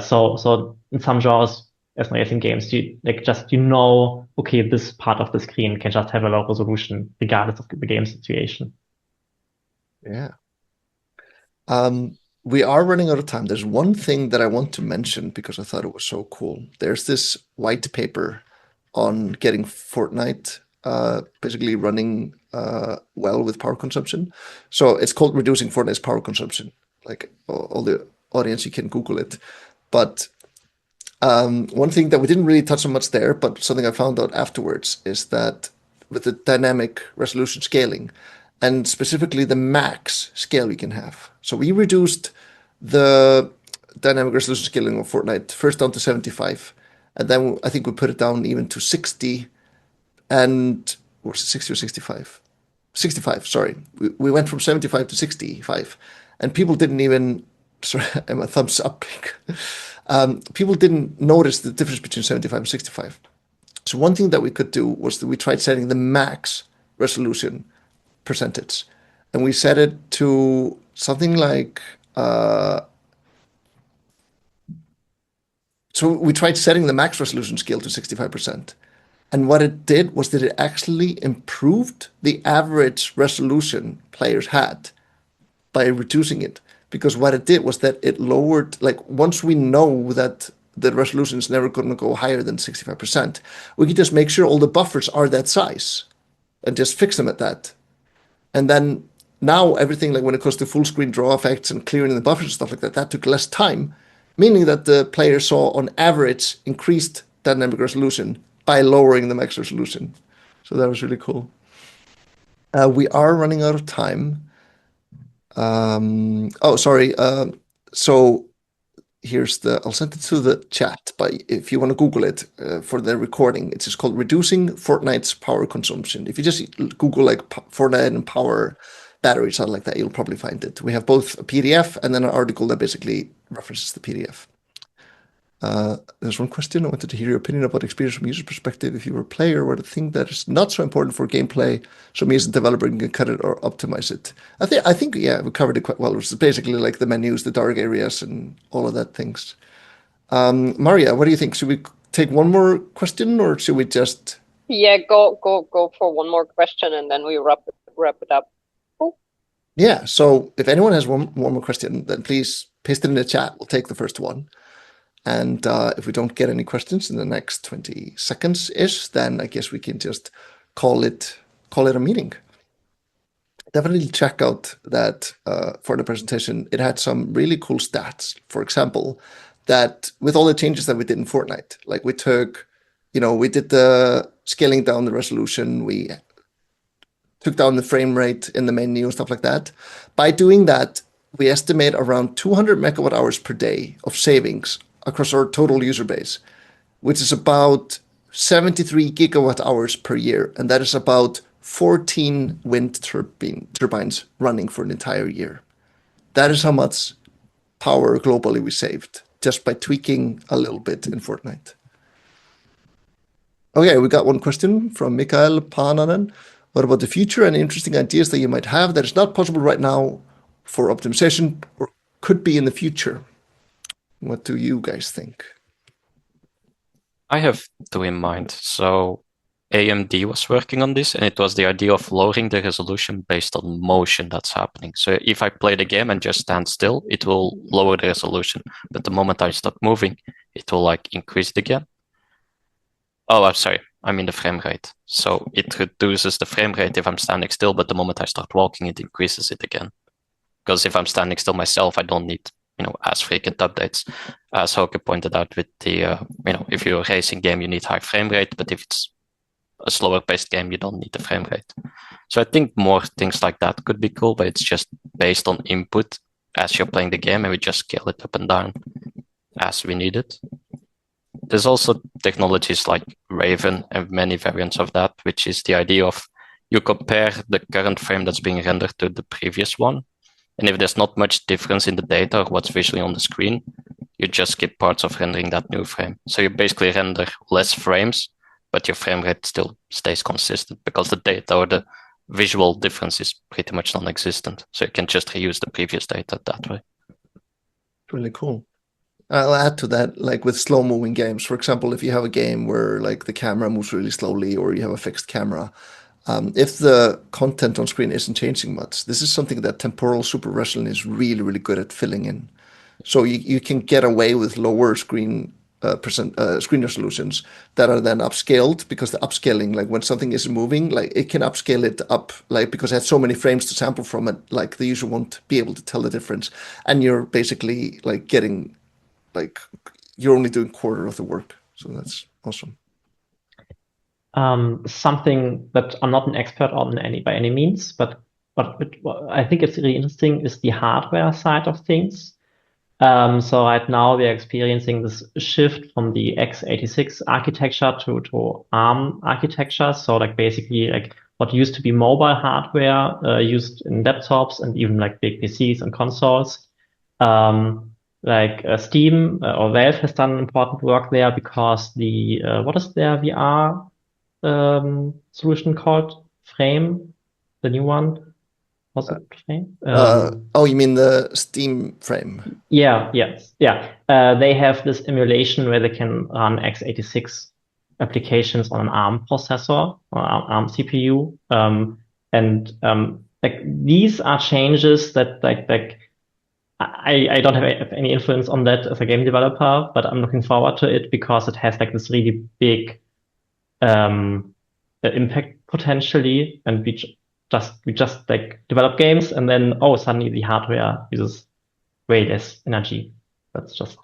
So in some genres, as in racing games, you like just okay, this part of the screen can just have a low resolution regardless of the game situation. Yeah. We are running out of time. There's one thing that I want to mention because I thought it was so cool. There's this white paper on getting Fortnite basically running well with power consumption. So it's called Reducing Fortnite's Power Consumption. Like all the audience, you can Google it. But one thing that we didn't really touch on much there, but something I found out afterwards is that with the dynamic resolution scaling, and specifically the max scale we can have. So we reduced the dynamic resolution scaling of Fortnite first down to 75, and then I think we put it down even to 60, and or 60 or 65? 65, sorry. We went from 75 to 65, and people didn't even, sorry, my thumbs up. People didn't notice the difference between 75 and 65. So one thing that we could do was that we tried setting the max resolution percentage, and we set it to something like so we tried setting the max resolution scale to 65%, and what it did was that it actually improved the average resolution players had by reducing it, because what it did was that it lowered, like once we know that the resolution is never going to go higher than 65%, we can just make sure all the buffers are that size and just fix them at that. And then now everything, like when it comes to full screen draw effects and clearing the buffers and stuff like that, that took less time, meaning that the player saw on average increased dynamic resolution by lowering the max resolution. So that was really cool. We are running out of time. Oh, sorry. So here's I'll send it to the chat, but if you want to Google it for the recording, it's just called Reducing Fortnite's Power Consumption. If you just Google like Fortnite and power battery, something like that, you'll probably find it. We have both a PDF and then an article that basically references the PDF. There's one question. I wanted to hear your opinion about experience from user perspective. If you were a player, what a thing that is not so important for gameplay, so me as a developer can cut it or optimize it. I think yeah, we covered it quite well. It's basically like the menus, the dark areas, and all of that things. Maria, what do you think? Should we take one more question, or should we just? Yeah, go for one more question, and then we wrap it up. Cool. Yeah. So if anyone has one more question, then please paste it in the chat. We'll take the first one. And if we don't get any questions in the next 20 seconds-ish, then I guess we can just call it a meeting. Definitely check out that for the presentation. It had some really cool stats. For example, that with all the changes that we did in Fortnite, like we took, we did the scaling down the resolution. We took down the frame rate in the menu and stuff like that. By doing that, we estimate around 200 megawatt hours per day of savings across our total user base, which is about 73 gigawatt hours per year. And that is about 14 wind turbines running for an entire year. That is how much power globally we saved just by tweaking a little bit in Fortnite. Okay, we got one question from Mikael Pananen. What about the future and interesting ideas that you might have that is not possible right now for optimization or could be in the future? What do you guys think? I have two in mind. So AMD was working on this, and it was the idea of lowering the resolution based on motion that's happening. So if I play the game and just stand still, it will lower the resolution. But the moment I stop moving, it will like increase it again. Oh, I'm sorry. I mean the frame rate. So it reduces the frame rate if I'm standing still, but the moment I start walking, it increases it again. Because if I'm standing still myself, I don't need, as frequent updates. As Hauke pointed out with the, if you're a racing game, you need high frame rate, but if it's a slower paced game, you don't need the frame rate. So I think more things like that could be cool, but it's just based on input as you're playing the game, and we just scale it up and down as we need it. There's also technologies like Raven and many variants of that, which is the idea of you compare the current frame that's being rendered to the previous one. And if there's not much difference in the data or what's visually on the screen, you just skip parts of rendering that new frame. So you basically render less frames, but your frame rate still stays consistent because the data or the visual difference is pretty much non-existent. So you can just reuse the previous data that way. Really cool. I'll add to that, like with slow-moving games. For example, if you have a game where like the camera moves really slowly or you have a fixed camera, if the content on screen isn't changing much, this is something that temporal super resolution is really, really good at filling in. So you can get away with lower screen resolutions that are then upscaled, because the upscaling, like when something is moving, like it can upscale it up, like because it has so many frames to sample from it, like the user won't be able to tell the difference. And you're basically like getting, like you're only doing quarter of the work. So that's awesome. Something that I'm not an expert on by any means, but I think it's really interesting is the hardware side of things. So right now we are experiencing this shift from the x86 architecture to ARM architecture. So like basically like what used to be mobile hardware used in laptops and even like big PCs and consoles. Steam or Valve has done important work there because the what is their VR solution called? Frame, the new one. Was it Frame? You mean the Steam Frame? Yeah, yes, yeah. They have this emulation where they can run x86 applications on an ARM processor or ARM CPU. Like these are changes that I don't have any influence on that as a game developer, but I'm looking forward to it because it has like this really big impact potentially, and we just like develop games, and then suddenly the hardware uses way less energy. That's just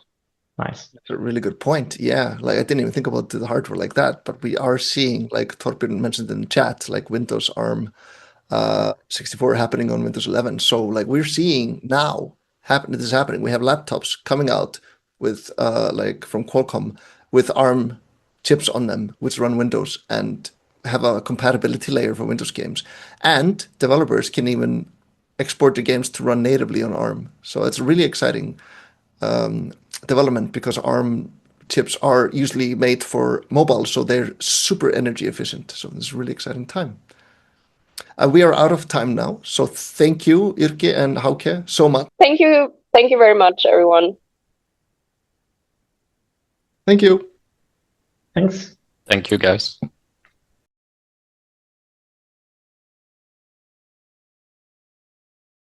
nice. That's a really good point. Yeah, like I didn't even think about the hardware like that, but we are seeing, like Torbjörn mentioned in the chat, like Windows ARM 64 happening on Windows 11. So like we're seeing now this is happening. We have laptops coming out with like from Qualcomm with ARM chips on them, which run Windows and have a compatibility layer for Windows games. And developers can even export the games to run natively on ARM. So it's a really exciting development because ARM chips are usually made for mobile, so they're super energy efficient. So this is a really exciting time. We are out of time now. So thank you, Jyrki and Hauke, so much. Thank you. Thank you very much, everyone. Thank you. Thanks. Thank you, guys.